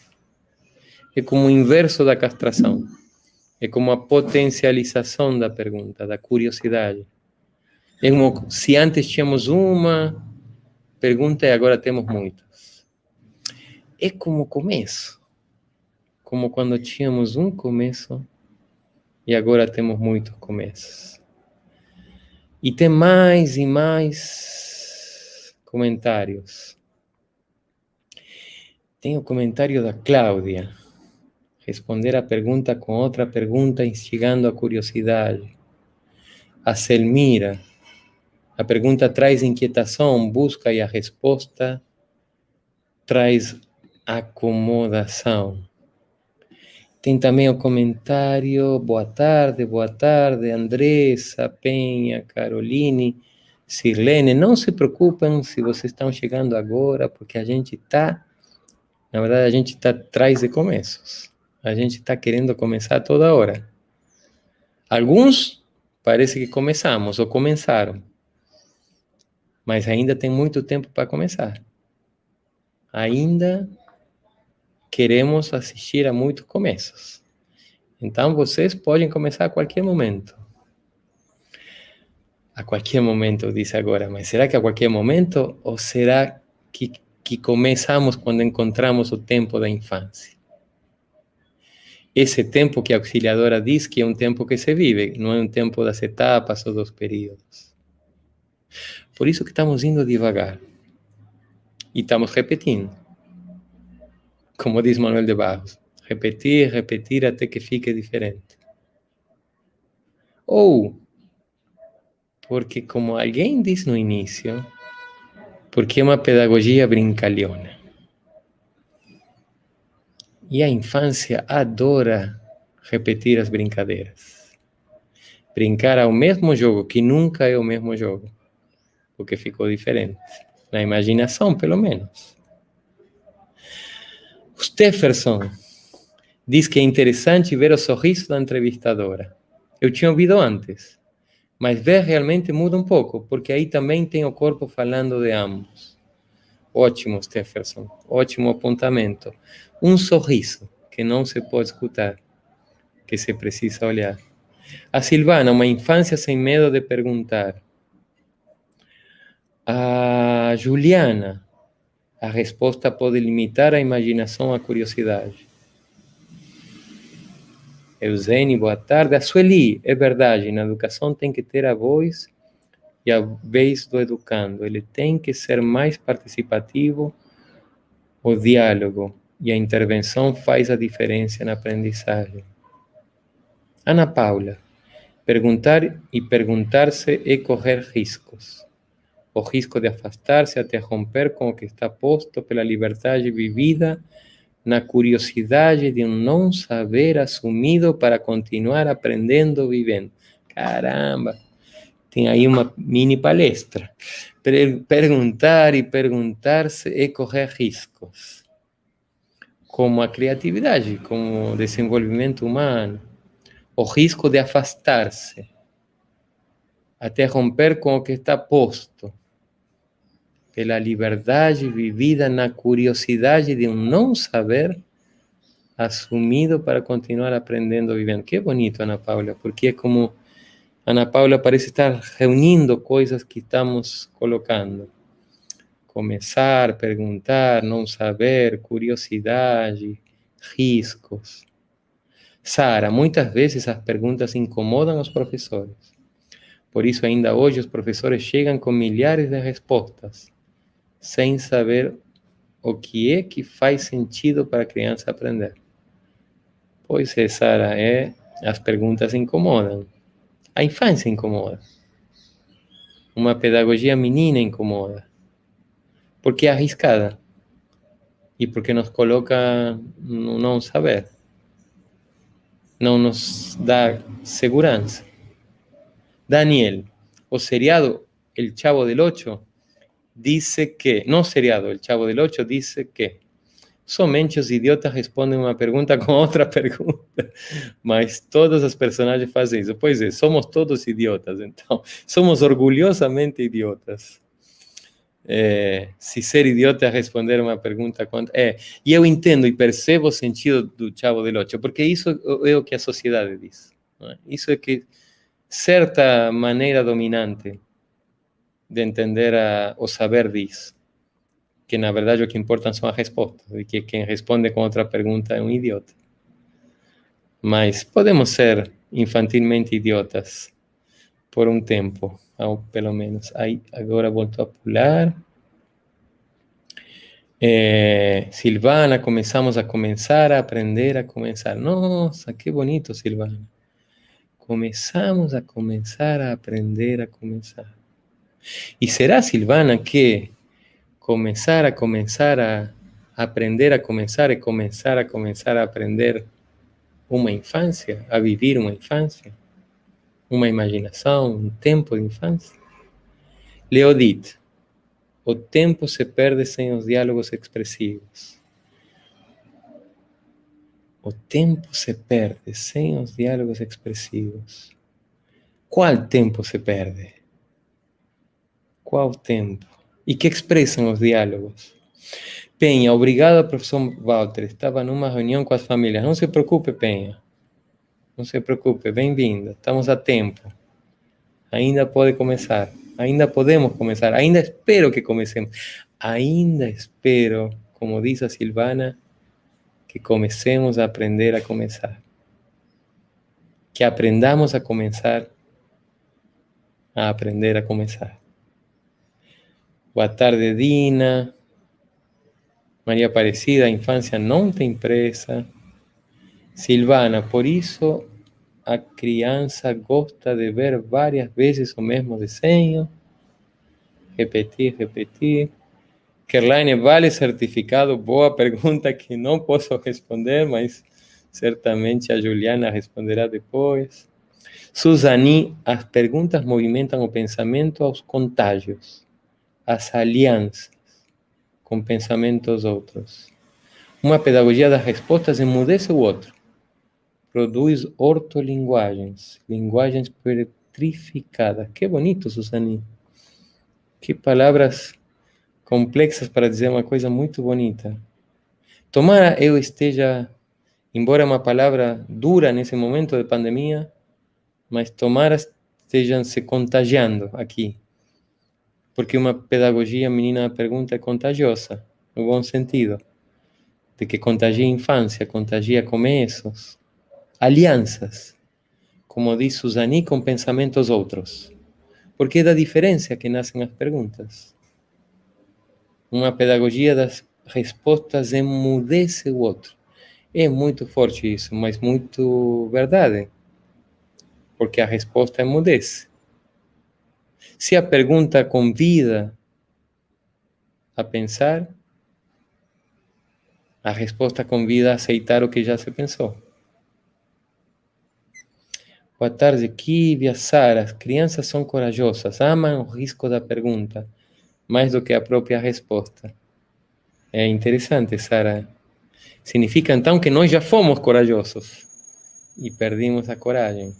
é como o inverso da castração, é como a potencialização da pergunta, da curiosidade. É como se antes tínhamos uma pergunta e agora temos muitas. É como o começo, como quando tínhamos um começo e agora temos muitos começos. E tem mais e mais comentários. Tem o comentário da Cláudia. Responder a pergunta com outra pergunta, instigando a curiosidade. A Selmira. A pergunta traz inquietação, busca, e a resposta traz acomodação. Tem também o comentário, boa tarde, Andressa, Penha, Caroline, Sirlene. Não se preocupem se vocês estão chegando agora, porque a gente está atrás de começos. A gente está querendo começar toda hora. Alguns parece que começamos ou começaram, mas ainda tem muito tempo para começar. Ainda queremos assistir a muitos começos. Então, vocês podem começar a qualquer momento. A qualquer momento, eu disse agora, mas será que a qualquer momento? Ou será que começamos quando encontramos o tempo da infância? Esse tempo que a auxiliadora diz que é um tempo que se vive, não é um tempo das etapas ou dos períodos. Por isso que estamos indo devagar. E estamos repetindo. Como diz Manuel de Barros, repetir até que fique diferente. Ou, porque como alguém disse no início, porque é uma pedagogia brincalhona. E a infância adora repetir as brincadeiras. Brincar ao mesmo jogo, que nunca é o mesmo jogo, porque ficou diferente. Na imaginação, pelo menos. O Stephenson diz que é interessante ver o sorriso da entrevistadora. Eu tinha ouvido antes, mas ver realmente muda um pouco, porque aí também tem o corpo falando de ambos. Ótimo, Stephenson, ótimo apontamento. Um sorriso que não se pode escutar, que se precisa olhar. A Silvana, uma infância sem medo de perguntar. A Juliana, a resposta pode limitar a imaginação à curiosidade. Eusênio, boa tarde. A Sueli, é verdade, na educação tem que ter a voz e a vez do educando. Ele tem que ser mais participativo, o diálogo e a intervenção faz a diferença na aprendizagem. Ana Paula, perguntar e perguntar-se é correr riscos. O risco de afastar-se até romper com o que está posto pela liberdade vivida na curiosidade de um não saber assumido para continuar aprendendo, vivendo. Caramba! Tem aí uma mini palestra. Perguntar e perguntar-se é correr riscos. Como a criatividade, como o desenvolvimento humano. O risco de afastar-se até romper com o que está posto pela liberdade vivida na curiosidade de um não saber assumido para continuar aprendendo, vivendo. Que bonito, Ana Paula, porque é como Ana Paula parece estar reunindo coisas que estamos colocando. Começar, perguntar, não saber, curiosidade, riscos. Sara, muitas vezes as perguntas incomodam os professores. Por isso, ainda hoje, os professores chegam com milhares de respostas, sem saber o que é que faz sentido para a criança aprender. Pois é, Sara, as perguntas incomodam. A infância incomoda. Uma pedagogia menina incomoda. Porque é arriscada. E porque nos coloca no não saber. Não nos dá segurança. Daniel, o seriado El Chavo del Ocho dice que, no seriado, El Chavo del Ocho dice que somente os idiotas respondem uma pergunta com outra pergunta, mas todos os personagens fazem isso. Pois é, somos todos idiotas, então, somos orgulhosamente idiotas. Se ser idiota é responder uma pergunta... E eu entendo e percebo o sentido do Chavo del Ocho, porque isso é o que a sociedade diz. Não é? Isso é que certa maneira dominante de entender o saber diz. Que na verdade o que importa são as respostas, e que quem responde com outra pergunta é um idiota. Mas podemos ser infantilmente idiotas por um tempo, ou pelo menos. Aí, agora voltou a pular. Silvana, começar a aprender a começar. Nossa, que bonito, Silvana. Começamos a começar a aprender a começar. E será, Silvana, que começar a aprender a começar e começar a aprender uma infância, a vivir uma infância, uma imaginação, um tempo de infância? Leodit, o tempo se perde sem os diálogos expressivos. O tempo se perde sem os diálogos expressivos. Qual tempo se perde? Qual tempo? E que expressam os diálogos? Penha, obrigado, professor Walter. Estava numa reunião com as famílias. Não se preocupe, Penha. Não se preocupe, bem-vinda. Estamos a tempo. Ainda pode começar. Ainda podemos começar. Ainda espero que comecemos. Ainda espero, como diz a Silvana, que comecemos a aprender a começar. Que aprendamos a começar a aprender a começar. Boa tarde, Dina. Maria Aparecida, a infância não tem pressa. Silvana, por isso a criança gosta de ver várias vezes o mesmo desenho. Repetir. Kerline, vale certificado? Boa pergunta que não posso responder, mas certamente a Juliana responderá depois. Suzani, as perguntas movimentam o pensamento aos contágios, às alianças com pensamentos outros. Uma pedagogia das respostas emudece o outro. Produz ortolinguagens, linguagens petrificadas. Que bonito, Suzani. Que palavras complexas para dizer uma coisa muito bonita. Tomara eu esteja, embora é uma palavra dura nesse momento de pandemia, mas tomara estejam se contagiando aqui. Porque uma pedagogia, menina, pergunta é contagiosa, no bom sentido. De que contagia a infância, contagia começos, alianças, como diz Suzani, com pensamentos outros. Porque é da diferença que nascem as perguntas. Uma pedagogia das respostas emudece o outro. É muito forte isso, mas muito verdade. Porque a resposta emudece. Se a pergunta convida a pensar, a resposta convida a aceitar o que já se pensou. Boa tarde, Kívia, Sara. As crianças são corajosas, amam o risco da pergunta, mais do que a própria resposta. É interessante, Sara. Significa então que nós já fomos corajosos e perdimos a coragem.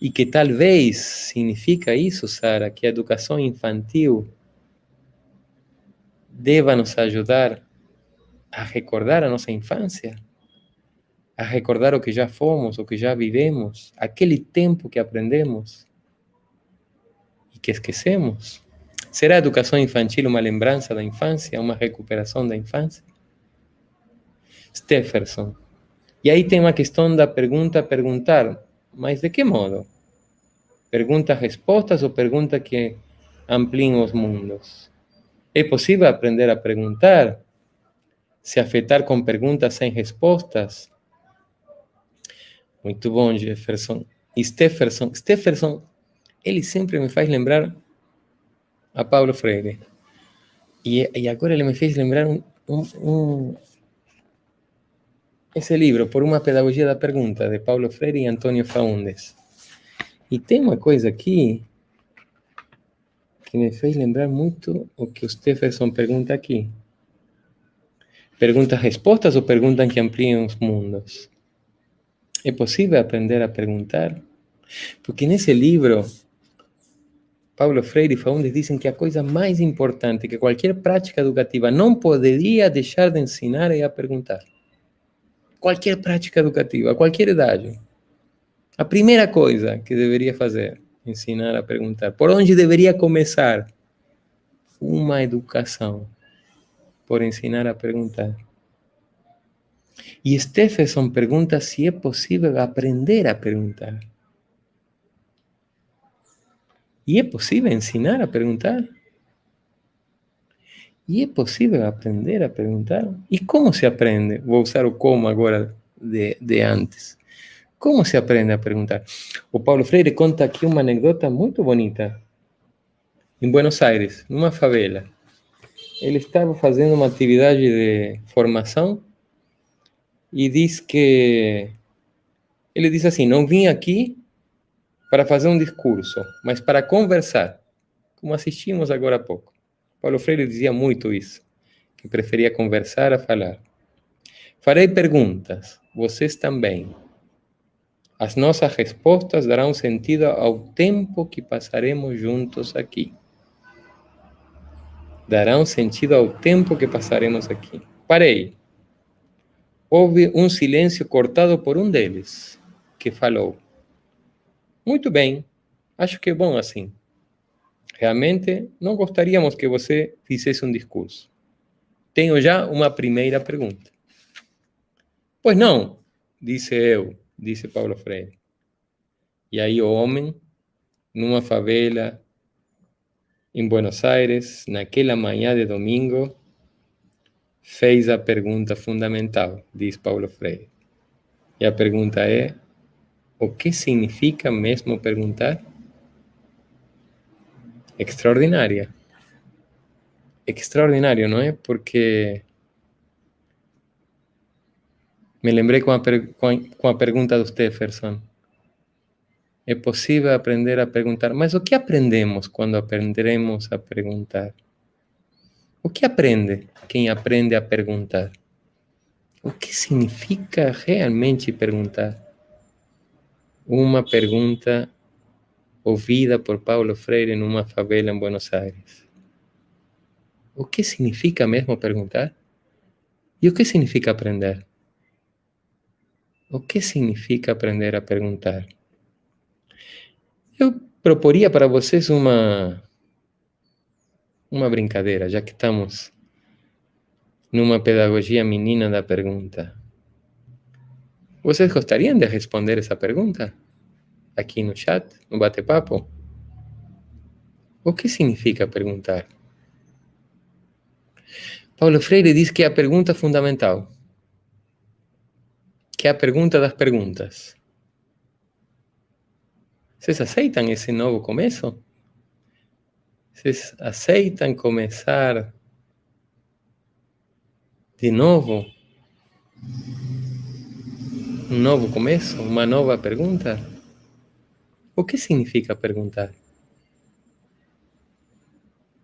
E que talvez significa isso, Sara, que a educação infantil deva nos ajudar a recordar a nossa infância, a recordar o que já fomos, o que já vivemos, aquele tempo que aprendemos e que esquecemos. Será a educação infantil uma lembrança da infância, uma recuperação da infância? Stephenson. E aí tem uma questão da pergunta, perguntar, mas de que modo? Perguntas-respostas ou perguntas que ampliem os mundos? É possível aprender a perguntar? Se afetar com perguntas sem respostas? Muito bom, Jefferson. E Stephenson, ele sempre me faz lembrar a Paulo Freire. E agora ele me fez lembrar esse livro, Por uma Pedagogia da Pergunta, de Paulo Freire e Antônio Faundes. E tem uma coisa aqui que me fez lembrar muito o que o Stephenson pergunta aqui. Perguntas-respostas ou perguntas que ampliam os mundos? É possível aprender a perguntar? Porque nesse livro, Paulo Freire e Faundes dizem que a coisa mais importante que qualquer prática educativa não poderia deixar de ensinar é a perguntar. Qualquer prática educativa, a qualquer idade. A primeira coisa que deveria fazer, ensinar a perguntar. Por onde deveria começar? Uma educação por ensinar a perguntar. E Stephenson pergunta se é possível aprender a perguntar. E é possível ensinar a perguntar? E é possível aprender a perguntar? E como se aprende? Vou usar o como agora de antes. Como se aprende a perguntar? O Paulo Freire conta aqui uma anedota muito bonita. Em Buenos Aires, numa favela. Ele estava fazendo uma atividade de formação e ele diz assim, não vim aqui para fazer um discurso, mas para conversar, como assistimos agora há pouco. Paulo Freire dizia muito isso, que preferia conversar a falar. Farei perguntas, vocês também. As nossas respostas darão sentido ao tempo que passaremos juntos aqui. Darão sentido ao tempo que passaremos aqui. Parei. Houve um silêncio cortado por um deles, que falou. Muito bem, acho que é bom assim. Realmente, não gostaríamos que você fizesse um discurso. Tenho já uma primeira pergunta. Pois não, disse Paulo Freire. E aí o homem, numa favela, em Buenos Aires, naquela manhã de domingo, fez a pergunta fundamental, diz Paulo Freire. E a pergunta é, o que significa mesmo perguntar? Extraordinária. Extraordinário, não é? Porque me lembrei com a pergunta do Stephenson. É possível aprender a perguntar, mas o que aprendemos quando aprenderemos a perguntar? O que aprende quem aprende a perguntar? O que significa realmente perguntar? Uma pergunta ouvida por Paulo Freire numa favela em Buenos Aires. O que significa mesmo perguntar? E o que significa aprender? O que significa aprender a perguntar? Eu proporia para vocês uma brincadeira, já que estamos numa pedagogia menina da pergunta. Vocês gostariam de responder essa pergunta? Aqui no chat, no bate-papo? O que significa perguntar? Paulo Freire diz que é a pergunta fundamental, que é a pergunta das perguntas. Vocês aceitam esse novo começo? Vocês aceitam começar de novo? Um novo começo? Uma nova pergunta? O que significa perguntar?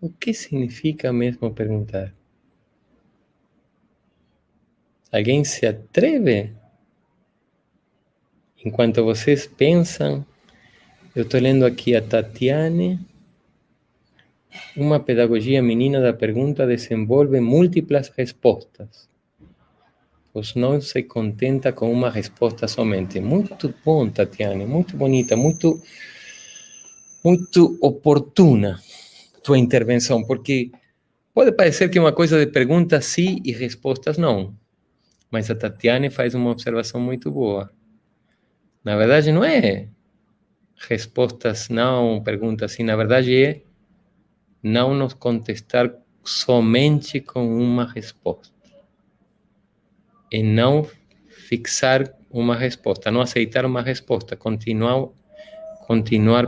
O que significa mesmo perguntar? Alguém se atreve? Enquanto vocês pensam, eu estou lendo aqui a Tatiane uma pedagogia menina da pergunta desenvolve múltiplas respostas. Pois não se contenta com uma resposta somente. Muito bom, Tatiane, muito bonita, muito oportuna tua intervenção, porque pode parecer que é uma coisa de perguntas sim e respostas não. Mas a Tatiane faz uma observação muito boa. Na verdade, não é respostas não, perguntas sim. Na verdade, é não nos contestar somente com uma resposta. E não fixar uma resposta, não aceitar uma resposta. Continuar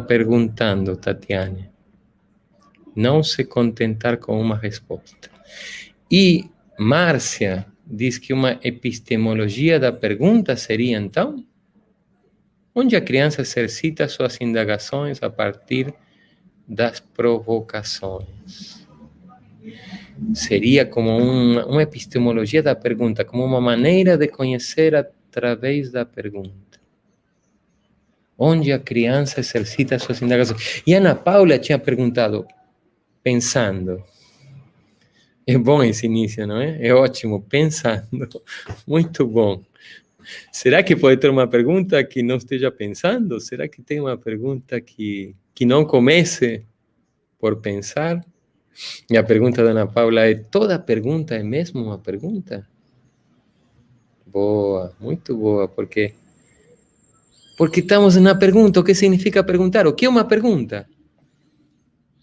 perguntando, Tatiane. Não se contentar com uma resposta. E Márcia diz que uma epistemologia da pergunta seria, então, onde a criança exercita suas indagações a partir das provocações. Seria como uma epistemologia da pergunta, como uma maneira de conhecer através da pergunta. Onde a criança exercita suas indagações. E Ana Paula tinha perguntado, pensando. É bom esse início, não é? É ótimo, pensando. Muito bom. Será que pode ter uma pergunta que não esteja pensando? Será que tem uma pergunta que não comece por pensar? E a pergunta da Ana Paula é, toda pergunta é mesmo uma pergunta? Boa, muito boa, porque estamos na pergunta. O que significa perguntar? O que é uma pergunta?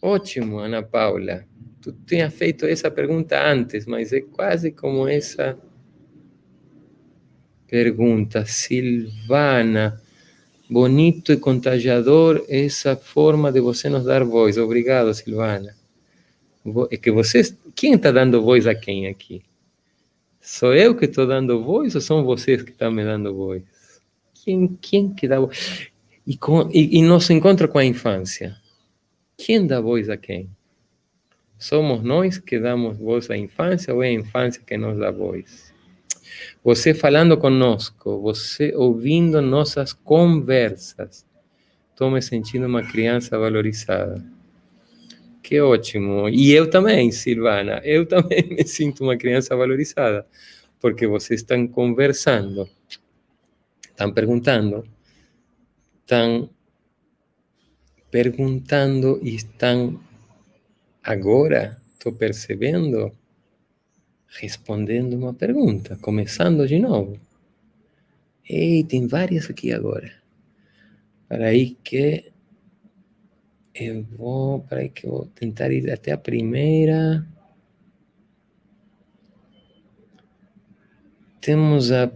Ótimo, Ana Paula. Tu tinha feito essa pergunta antes, mas é quase como essa pergunta. Silvana, bonito e contagiador essa forma de você nos dar voz. Obrigado, Silvana. É que vocês... Quem está dando voz a quem aqui? Sou eu que estou dando voz ou são vocês que estão me dando voz? Quem que dá voz? E nosso encontro com a infância? Quem dá voz a quem? Somos nós que damos voz à infância ou é a infância que nos dá voz? Você falando conosco, você ouvindo nossas conversas. Estou me sentindo uma criança valorizada. Que ótimo. E eu também, Silvana. Eu também me sinto uma criança valorizada. Porque vocês estão conversando. Estão perguntando. Estão perguntando e estão... Agora, estou percebendo... respondendo uma pergunta, começando de novo. Ei, tem várias aqui agora. Para aí que eu vou tentar ir até a primeira. Temos a...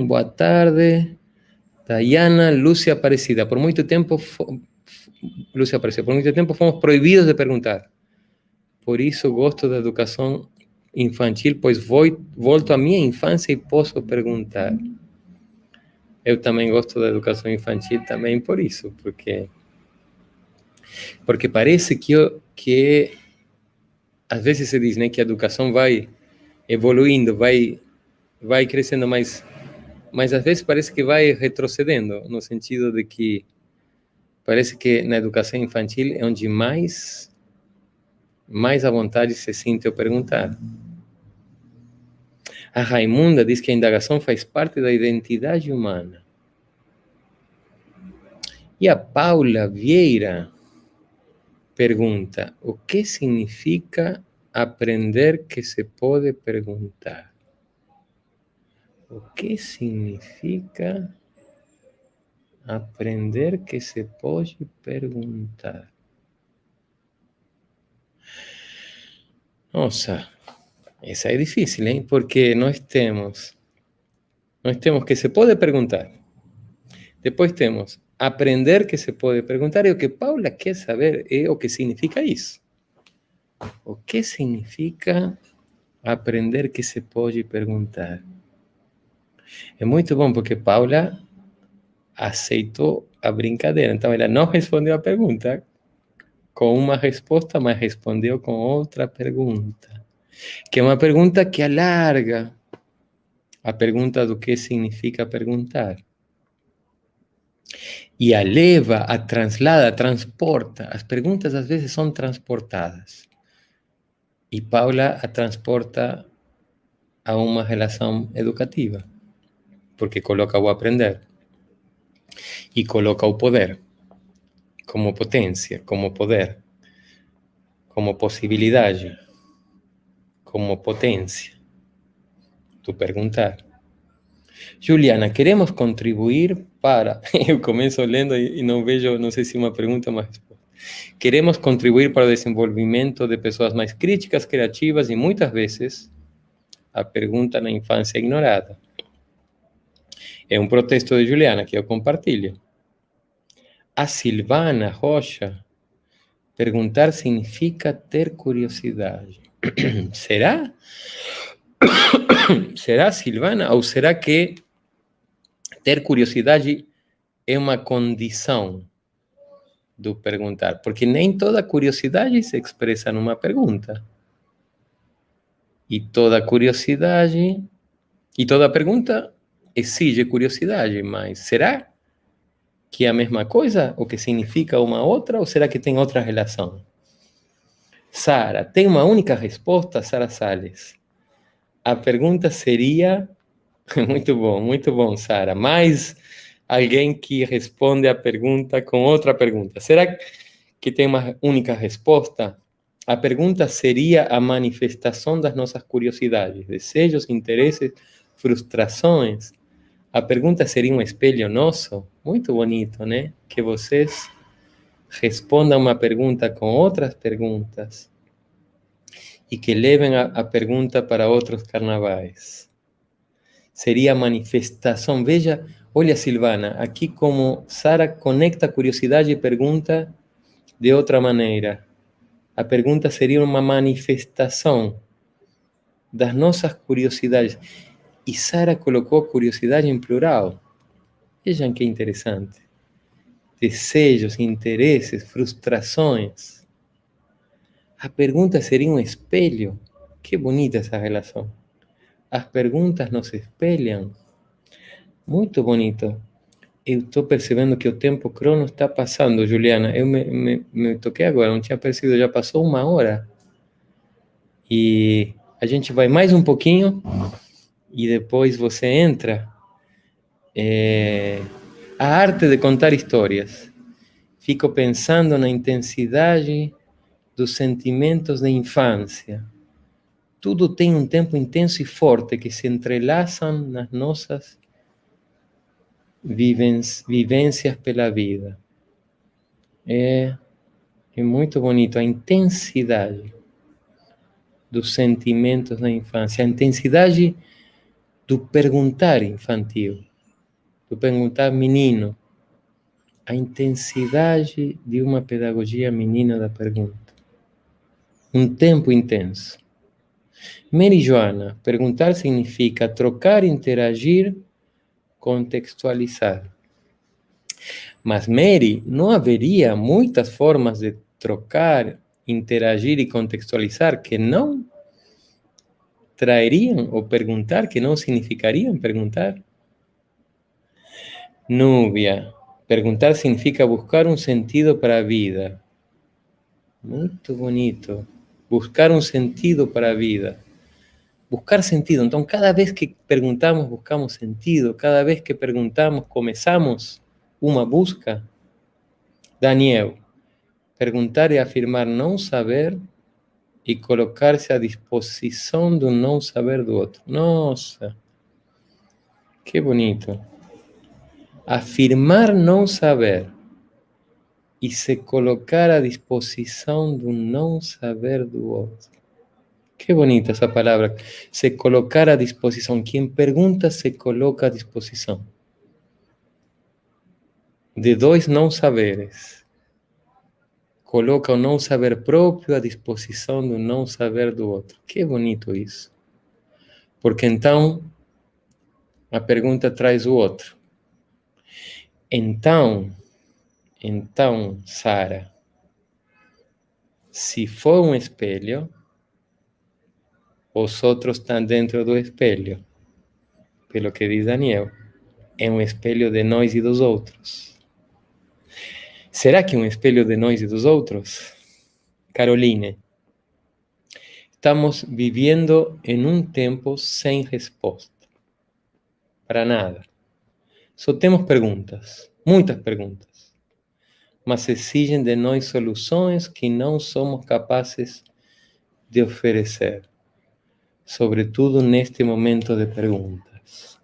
boa tarde. Dayana, Lúcia Aparecida. Por muito tempo... Lúcia Aparecida. Por muito tempo fomos proibidos de perguntar. Por isso gosto da educação infantil, pois volto à minha infância e posso perguntar. Eu também gosto da educação infantil também por isso, porque parece que às vezes se diz, né, que a educação vai evoluindo, vai crescendo, mas às vezes parece que vai retrocedendo, no sentido de que parece que na educação infantil é onde mais à vontade se sente ao perguntar. A Raimunda diz que a indagação faz parte da identidade humana. E a Paula Vieira pergunta, o que significa aprender que se pode perguntar? O que significa aprender que se pode perguntar? Nossa, essa é difícil, hein? Porque nós temos que se pode perguntar. Depois temos aprender que se pode perguntar. E o que Paula quer saber é o que significa isso. O que significa aprender que se pode perguntar? É muito bom porque Paula aceitou a brincadeira. Então, ela não respondeu a pergunta com uma resposta, mas respondeu com outra pergunta. Que é uma pergunta que alarga a pergunta do que significa perguntar. e a leva, a traslada, a transporta. As perguntas às vezes são transportadas. E Paula a transporta a uma relação educativa, porque coloca o aprender e coloca o poder como potência, como poder, como possibilidade, como potência do perguntar. Juliana, queremos contribuir para... Eu começo lendo e não vejo, não sei se uma pergunta ou uma resposta. Queremos contribuir para o desenvolvimento de pessoas mais críticas, criativas e muitas vezes a pergunta na infância é ignorada. É um protesto de Juliana que eu compartilho. A Silvana Rocha, perguntar significa ter curiosidade. Será? Será, Silvana? Ou será que ter curiosidade é uma condição do perguntar? Porque nem toda curiosidade se expressa numa pergunta. E toda curiosidade, e toda pergunta exige curiosidade, mas será que é a mesma coisa? Ou que significa uma outra? Ou será que tem outra relação? Sara, tem uma única resposta, Sara Salles. A pergunta seria... Muito bom, Sara. Mais alguém que responde a pergunta com outra pergunta. Será que tem uma única resposta? A pergunta seria a manifestação das nossas curiosidades, desejos, interesses, frustrações. A pergunta seria um espelho nosso? Muito bonito, né? Que vocês respondam uma pergunta com outras perguntas e que levem a pergunta para outros carnavais. Seria a manifestação. Veja, olha, Silvana, aqui como Sara conecta curiosidade e pergunta de outra maneira. A pergunta seria uma manifestação das nossas curiosidades. E Sara colocou curiosidade em plural. Vejam que interessante. Desejos, interesses, frustrações. A pergunta seria um espelho. Que bonita essa relação. As perguntas nos espelham. Muito bonito. Eu estou percebendo que o tempo crono está passando, Juliana. Eu me toquei agora, não tinha percebido, já passou 1 hora. E a gente vai mais um pouquinho e depois você entra. A arte de contar histórias. Fico pensando na intensidade dos sentimentos da infância. Tudo tem um tempo intenso e forte que se entrelaçam nas nossas vivências pela vida. É muito bonito a intensidade dos sentimentos da infância, a intensidade do perguntar infantil, do perguntar menino, a intensidade de uma pedagogia menina da pergunta. Um tempo intenso. Mary Joana, perguntar significa trocar, interagir, contextualizar. Mas, Mary, não haveria muitas formas de trocar, interagir e contextualizar que não trairiam ou perguntar, que não significariam perguntar? Núbia, perguntar significa buscar um sentido para a vida. Muito bonito. Buscar um sentido para a vida. Buscar sentido. Então, cada vez que perguntamos, buscamos sentido. Cada vez que perguntamos, começamos uma busca. Daniel, perguntar é afirmar não saber e colocar-se à disposição do não saber do outro. Nossa, que bonito. Afirmar não saber e se colocar à disposição do não saber do outro. Que bonita essa palavra. Se colocar à disposição. Quem pergunta se coloca à disposição de dois não saberes. Coloca o não saber próprio à disposição do não saber do outro. Que bonito isso. Porque então a pergunta traz o outro. Então, Sara, se for um espelho, os outros estão dentro do espelho. Pelo que diz Daniel, é um espelho de nós e dos outros. Será que um espelho de nós e dos outros? Caroline, estamos vivendo em um tempo sem resposta. Para nada. Só temos perguntas, muitas perguntas, mas exigem de nós soluções que não somos capazes de oferecer, sobretudo neste momento de perguntas.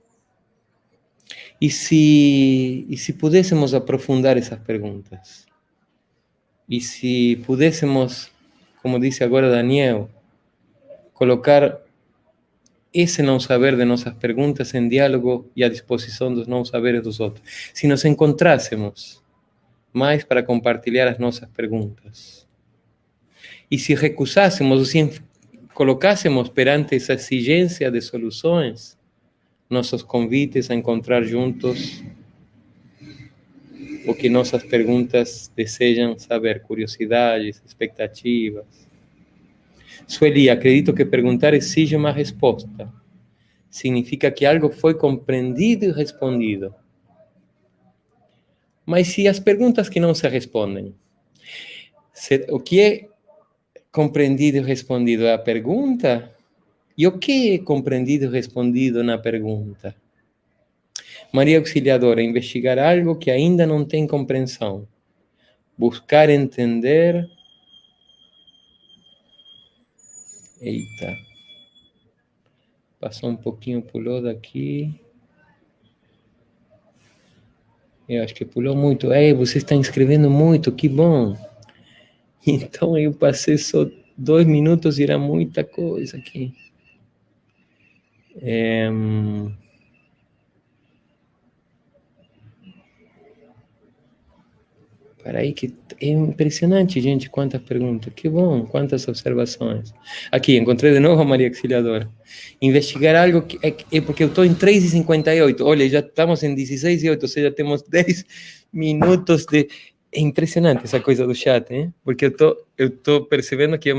E se pudéssemos aprofundar essas perguntas? E se pudéssemos, como disse agora Daniel, colocar esse não saber de nossas perguntas em diálogo e à disposição dos não saberes dos outros? Se nos encontrássemos mais para compartilhar as nossas perguntas? E se recusássemos, ou se colocássemos perante essa exigência de soluções, nossos convites a encontrar juntos o que nossas perguntas desejam saber, curiosidades, expectativas? Sueli, acredito que perguntar exige uma resposta. Significa que algo foi compreendido e respondido. Mas e as perguntas que não se respondem? O que é compreendido e respondido é a pergunta? E o que é compreendido e respondido na pergunta? Maria Auxiliadora, investigar algo que ainda não tem compreensão. Buscar entender. Eita. Passou um pouquinho, pulou daqui. Eu acho que pulou muito. Ei, você está escrevendo muito, que bom. Então eu passei só 2 minutos e era muita coisa aqui. Peraí, que é impressionante, gente, quantas perguntas. Que bom, quantas observações. Aqui, encontrei de novo a Maria Auxiliadora. Investigar algo que é porque eu estou em 3h58. Olha, já estamos em 16h08, ou seja, temos 10 minutos de... É impressionante essa coisa do chat, hein? Porque eu tô percebendo que é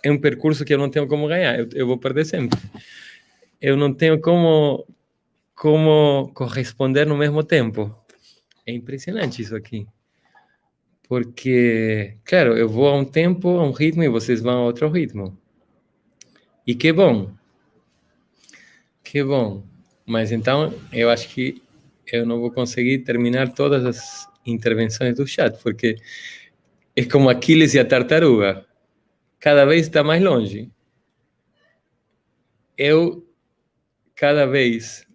um percurso que eu não tenho como ganhar. Eu vou perder sempre. Eu não tenho como corresponder no mesmo tempo. É impressionante isso aqui. Porque, claro, eu vou a um tempo, a um ritmo, e vocês vão a outro ritmo. E que bom. Que bom. Mas então, eu acho que eu não vou conseguir terminar todas as intervenções do chat, porque é como Aquiles e a tartaruga. Cada vez está mais longe. Eu, cada vez,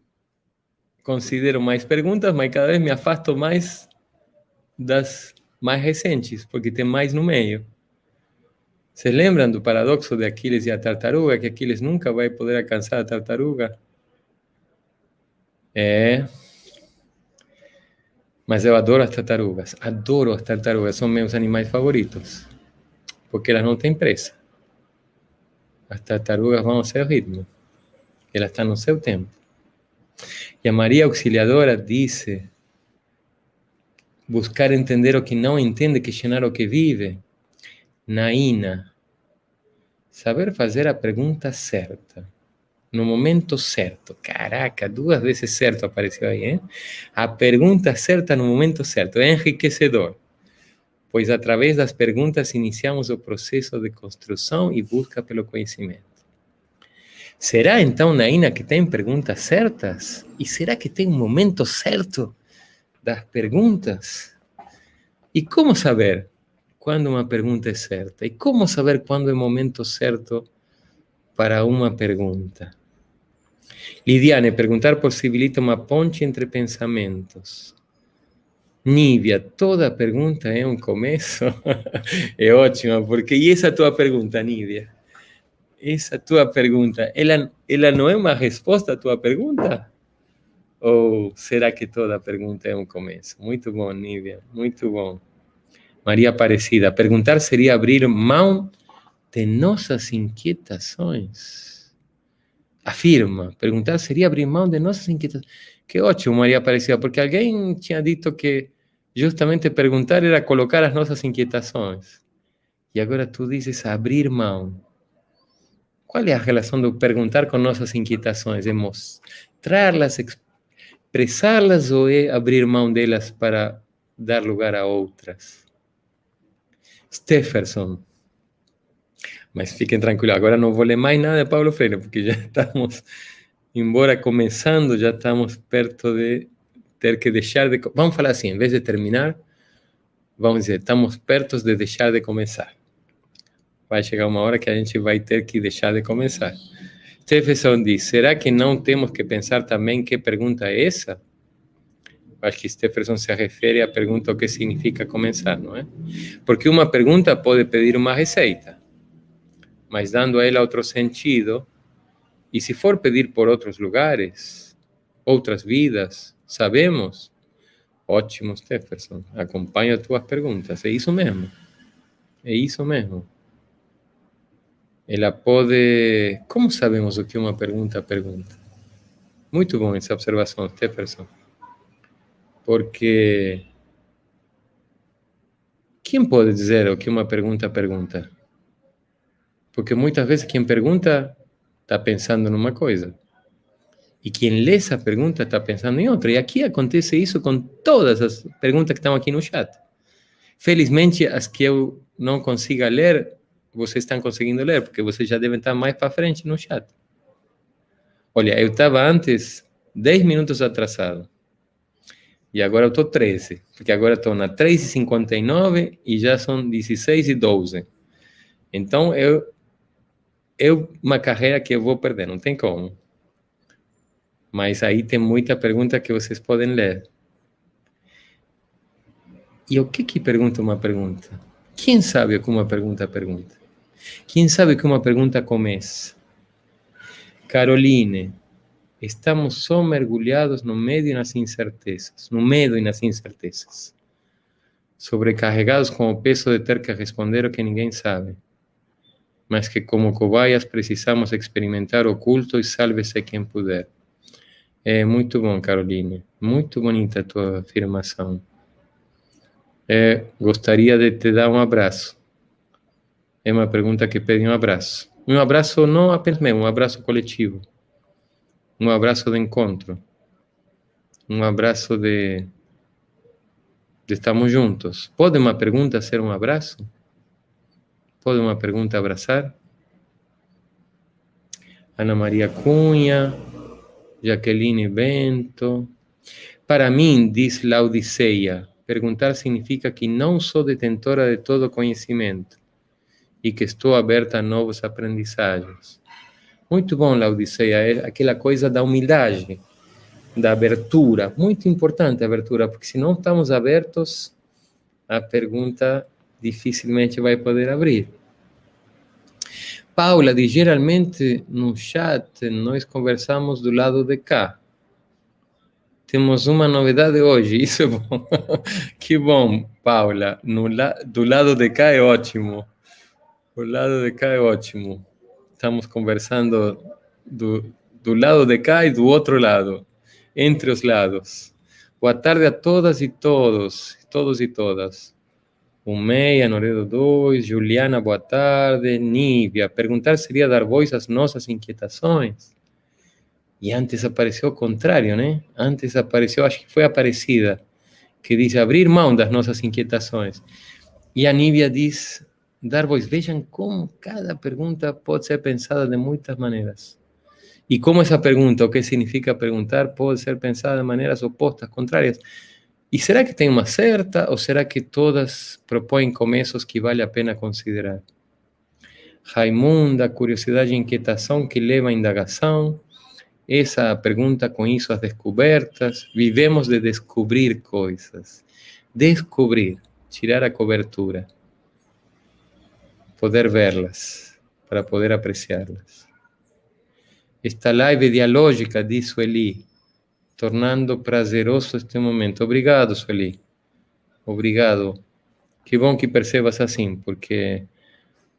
considero mais perguntas, mas cada vez me afasto mais das mais recentes, porque tem mais no meio. Vocês lembram do paradoxo de Aquiles e a tartaruga, que Aquiles nunca vai poder alcançar a tartaruga? Mas eu adoro as tartarugas, são meus animais favoritos, porque elas não têm pressa. As tartarugas vão ao seu ritmo, elas estão no seu tempo. E a Maria Auxiliadora disse: buscar entender o que não entende, questionar o que vive. Naina, saber fazer a pergunta certa, no momento certo. Caraca, 2 vezes certo apareceu aí, hein? A pergunta certa no momento certo. É enriquecedor, pois através das perguntas iniciamos o processo de construção e busca pelo conhecimento. Será então, Naina, que tem perguntas certas? E será que tem um momento certo das perguntas? E como saber quando uma pergunta é certa? E como saber quando é o momento certo para uma pergunta? Lidiane, perguntar possibilita uma ponte entre pensamentos. Nívia, toda pergunta é um começo? É ótima, porque... E essa tua pergunta, Nívia? Essa tua pergunta, ela não é uma resposta à tua pergunta? Ou será que toda pergunta é um começo? Muito bom, Nívia, muito bom. Maria Aparecida, perguntar seria abrir mão de nossas inquietações. Afirma, perguntar seria abrir mão de nossas inquietações. Que ótimo, Maria Aparecida, porque alguém tinha dito que justamente perguntar era colocar as nossas inquietações. E agora tu dizes abrir mão. Qual é a relação do perguntar com nossas inquietações? É mostrá-las, expressá-las ou é abrir mão delas para dar lugar a outras? Stefferson. Mas fiquem tranquilos, agora não vou ler mais nada de Paulo Freire, porque já estamos, embora começando, já estamos perto de ter que deixar de... Vamos falar assim, em vez de terminar, vamos dizer, estamos perto de deixar de começar. Vai chegar uma hora que a gente vai ter que deixar de começar. Stephenson diz, será que não temos que pensar também que pergunta é essa? Acho que Stephenson se refere à pergunta o que significa começar, não é? Porque uma pergunta pode pedir uma receita, mas dando a ela outro sentido, e se for pedir por outros lugares, outras vidas, sabemos? Ótimo, Stephenson, acompanha tuas perguntas, é isso mesmo. É isso mesmo. Ela pode... Como sabemos o que uma pergunta pergunta? Muito bom essa observação, Stephenson. Porque... Quem pode dizer o que uma pergunta pergunta? Porque muitas vezes quem pergunta está pensando numa coisa. E quem lê essa pergunta está pensando em outra. E aqui acontece isso com todas as perguntas que estão aqui no chat. Felizmente, as que eu não consiga ler, vocês estão conseguindo ler, porque vocês já devem estar mais para frente no chat. Olha, eu estava antes 10 minutos atrasado. E agora eu estou 13. Porque agora estou na 3h59 e já são 16h12. Então, uma carreira que eu vou perder, não tem como. Mas aí tem muita pergunta que vocês podem ler. E o que pergunta uma pergunta? Quem sabe o que uma pergunta pergunta? Quem sabe o que uma pergunta começa? Caroline, estamos só mergulhados no medo e nas incertezas. No medo e nas incertezas. Sobrecarregados com o peso de ter que responder o que ninguém sabe. Mas que como cobaias precisamos experimentar oculto e salve-se quem puder. É muito bom, Caroline. Muito bonita a tua afirmação. Gostaria de te dar um abraço. É uma pergunta que pede um abraço. Um abraço não apenas meu, um abraço coletivo. Um abraço de encontro. Um abraço de estarmos juntos. Pode uma pergunta ser um abraço? Pode uma pergunta abraçar? Ana Maria Cunha, Jaqueline Bento. Para mim, diz Laodiceia, perguntar significa que não sou detentora de todo conhecimento e que estou aberta a novos aprendizagens. Muito bom, Laodiceia, é aquela coisa da humildade, da abertura. Muito importante a abertura, porque se não estamos abertos, a pergunta dificilmente vai poder abrir. Paula diz, geralmente no chat nós conversamos do lado de cá. Temos uma novidade hoje, isso é bom. Que bom, Paula. Do lado de cá é ótimo. O lado de cá é ótimo. Estamos conversando do lado de cá e do outro lado, entre os lados. Boa tarde a todas e todos e todas. Meia, Noredo 2, Juliana, boa tarde. Nívia, perguntar seria dar voz às nossas inquietações. E antes apareceu o contrário, né? Antes apareceu, acho que foi Aparecida, que diz abrir mão das nossas inquietações. E a Nívia diz dar voz. Vejam como cada pergunta pode ser pensada de muitas maneiras. E como essa pergunta, o que significa perguntar, pode ser pensada de maneiras opostas, contrárias. E será que tem uma certa, ou será que todas propõem começos que vale a pena considerar? Raimunda, curiosidade e inquietação que leva à indagação. Essa pergunta, com isso, as descobertas. Vivemos de descobrir coisas. Descobrir, tirar a cobertura. Poder vê-las, para poder apreciá-las. Esta live dialógica, diz Sueli, tornando prazeroso este momento. Obrigado, Sueli. Obrigado. Que bom que percebas assim, porque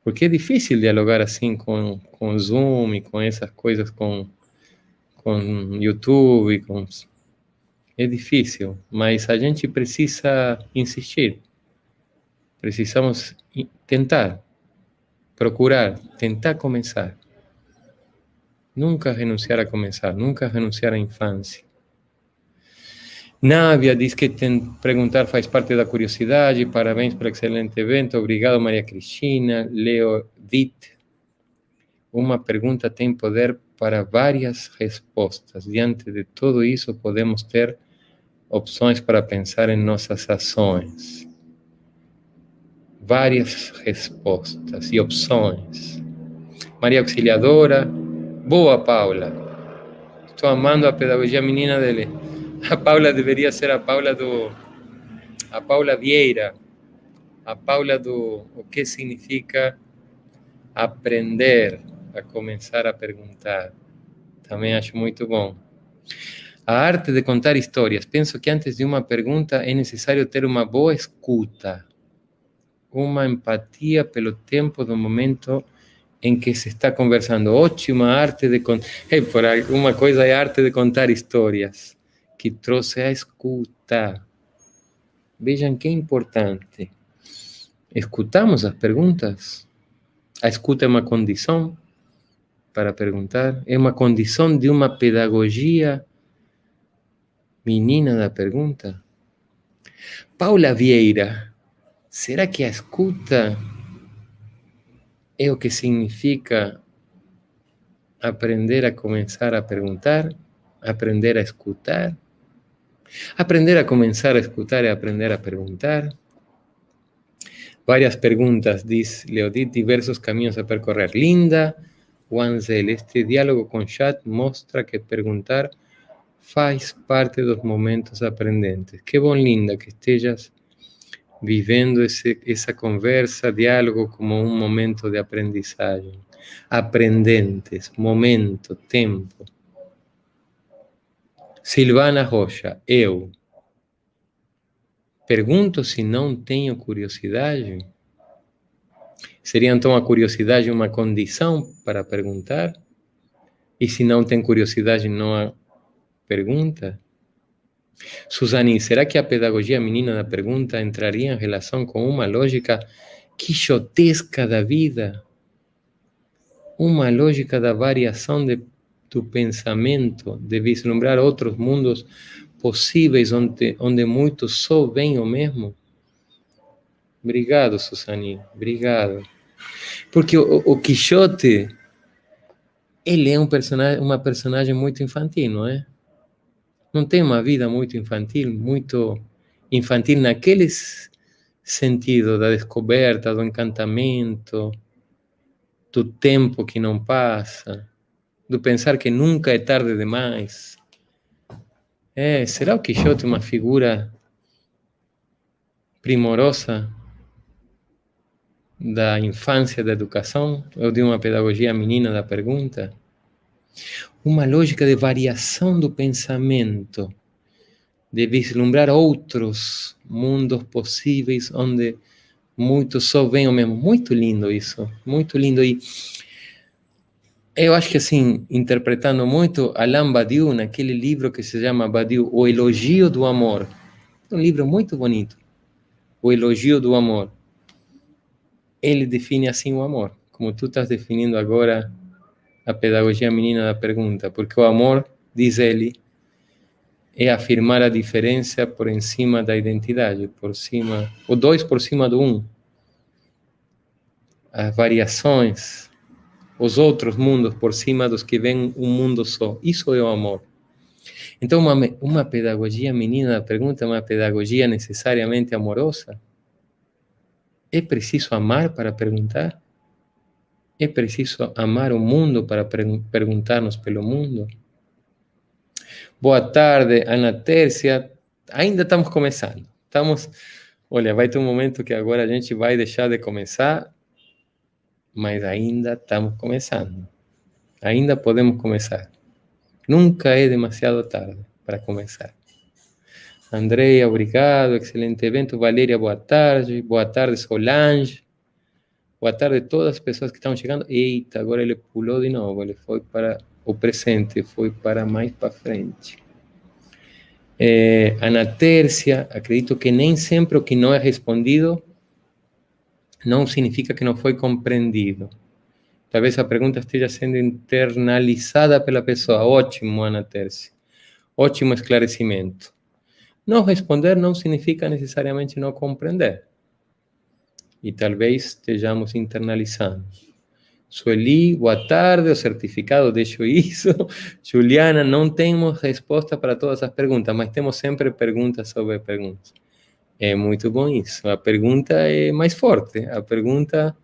é difícil dialogar assim com Zoom e com essas coisas, com YouTube. É difícil, mas a gente precisa insistir. Precisamos tentar, procurar, tentar começar. Nunca renunciar a começar, nunca renunciar à infância. Návia diz que perguntar faz parte da curiosidade. Parabéns pelo excelente evento. Obrigado, Maria Cristina. Leo Witt. Uma pergunta tem poder para várias respostas. Diante de tudo isso, podemos ter opções para pensar em nossas ações. Várias respostas e opções. Maria Auxiliadora. Boa, Paula. Estou amando a pedagogia menina dele. A Paula deveria ser a Paula Vieira. A Paula do o que significa aprender a começar a perguntar. Também acho muito bom. A arte de contar histórias. Penso que antes de uma pergunta é necessário ter uma boa escuta, uma empatia pelo tempo do momento em que se está conversando. Ótima arte de contar. Por alguma coisa é a arte de contar histórias, que trouxe a escuta. Vejam que importante. Escutamos as perguntas? A escuta é uma condição para perguntar? É uma condição de uma pedagogia menina da pergunta? Paula Vieira, será que a escuta é o que significa aprender a começar a perguntar? Aprender a escutar? Aprender a começar a escutar e aprender a perguntar? Várias perguntas, diz Leodit, diversos caminhos a percorrer. Linda Wanzel, este diálogo com chat mostra que perguntar faz parte dos momentos aprendentes. Que bom, Linda, que estejas vivendo essa conversa, diálogo como um momento de aprendizagem. Aprendentes, momento, tempo. Silvana Rocha, eu pergunto se não tenho curiosidade. Seria então a curiosidade uma condição para perguntar? E se não tem curiosidade, não há pergunta? Suzane, será que a pedagogia menina da pergunta entraria em relação com uma lógica quixotesca da vida? Uma lógica da variação do pensamento, de vislumbrar outros mundos possíveis onde muitos só veem o mesmo? Obrigado, Suzane, obrigado. Porque o Quixote, ele é uma personagem muito infantil, não é? Não tem uma vida muito infantil naquele sentido da descoberta, do encantamento, do tempo que não passa, do pensar que nunca é tarde demais. Será o Quixote uma figura primorosa da infância, da educação, ou de uma pedagogia menina da pergunta? Uma lógica de variação do pensamento, de vislumbrar outros mundos possíveis, onde muitos só veem o mesmo. Muito lindo isso, muito lindo. E eu acho que, assim, interpretando muito Alain Badiou, naquele livro que se chama Badiou, O Elogio do Amor. É um livro muito bonito. O Elogio do Amor. Ele define assim o amor, como tu estás definindo agora a pedagogia menina da pergunta, porque o amor, diz ele, é afirmar a diferença por cima da identidade, por cima, o dois por cima do um. As variações, os outros mundos por cima dos que veem um mundo só. Isso é o amor. Então, uma pedagogia menina da pergunta é uma pedagogia necessariamente amorosa? É preciso amar para perguntar? É preciso amar o mundo para perguntar-nos pelo mundo? Boa tarde, Ana Tércia. Ainda estamos começando. Olha, vai ter um momento que agora a gente vai deixar de começar, mas ainda estamos começando. Ainda podemos começar. Nunca é demasiado tarde para começar. Andreia, obrigado. Excelente evento. Valéria, boa tarde. Boa tarde, Solange. Boa tarde a todas as pessoas que estão chegando. Eita, agora ele pulou de novo. Ele foi para o presente, foi para mais para frente. Ana Tércia, acredito que nem sempre o que não é respondido não significa que não foi compreendido. Talvez a pergunta esteja sendo internalizada pela pessoa. Ótimo, Ana Tércia. Ótimo esclarecimento. Não responder não significa necessariamente não compreender. E talvez estejamos internalizando. Sueli, boa tarde, o certificado deixo isso. Juliana, não temos resposta para todas as perguntas, mas temos sempre perguntas sobre perguntas. É muito bom isso. A pergunta é mais forte. A pergunta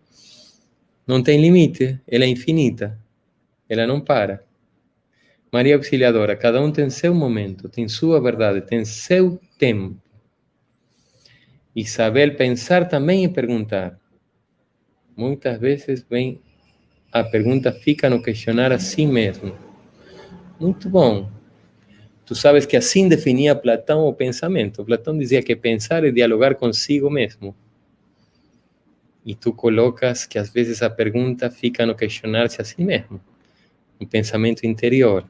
não tem limite, ela é infinita. Ela não para. Maria Auxiliadora, cada um tem seu momento, tem sua verdade, tem seu tempo. Isabel, pensar também é perguntar. Muitas vezes vem a pergunta fica no questionar a si mesmo. Muito bom. Tu sabes que assim definia Platão o pensamento. Platão dizia que pensar é dialogar consigo mesmo. E tu colocas que às vezes a pergunta fica no questionar-se a si mesmo. Um pensamento interior.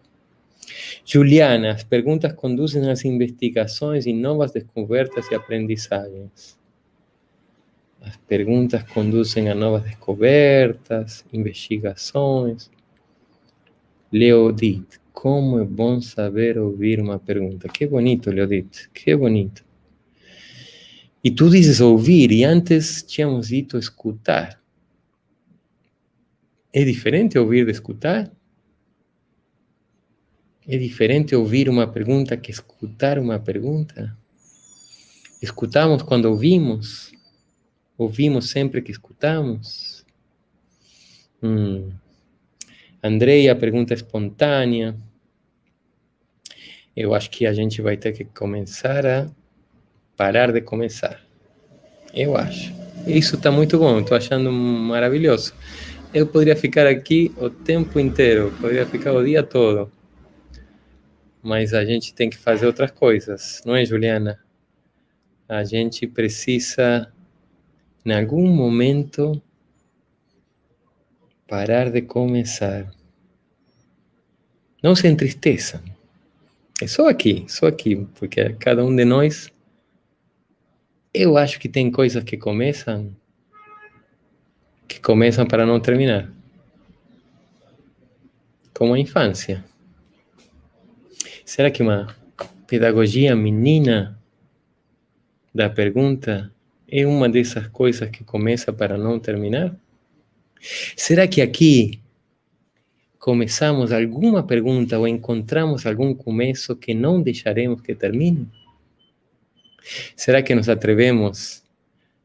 Juliana, as perguntas conduzem às investigações e novas descobertas e aprendizagens. As perguntas conduzem a novas descobertas, investigações. Leodit, como é bom saber ouvir uma pergunta. Que bonito, Leodit, que bonito. E tu dizes ouvir, e antes tínhamos dito escutar. É diferente ouvir de escutar? É diferente ouvir uma pergunta que escutar uma pergunta? Escutamos quando ouvimos? Ouvimos sempre que escutamos? Andreia, pergunta espontânea. Eu acho que a gente vai ter que começar a parar de começar. Eu acho. Isso está muito bom, estou achando maravilhoso. Eu poderia ficar aqui o tempo inteiro, poderia ficar o dia todo. Mas a gente tem que fazer outras coisas, não é, Juliana? A gente precisa, em algum momento, parar de começar. Não se entristeçam. É só aqui, porque cada um de nós, eu acho que tem coisas que começam para não terminar. Como a infância. Será que uma pedagogia menina da pergunta é uma dessas coisas que começa para não terminar? Será que aqui começamos alguma pergunta ou encontramos algum começo que não deixaremos que termine? Será que nos atrevemos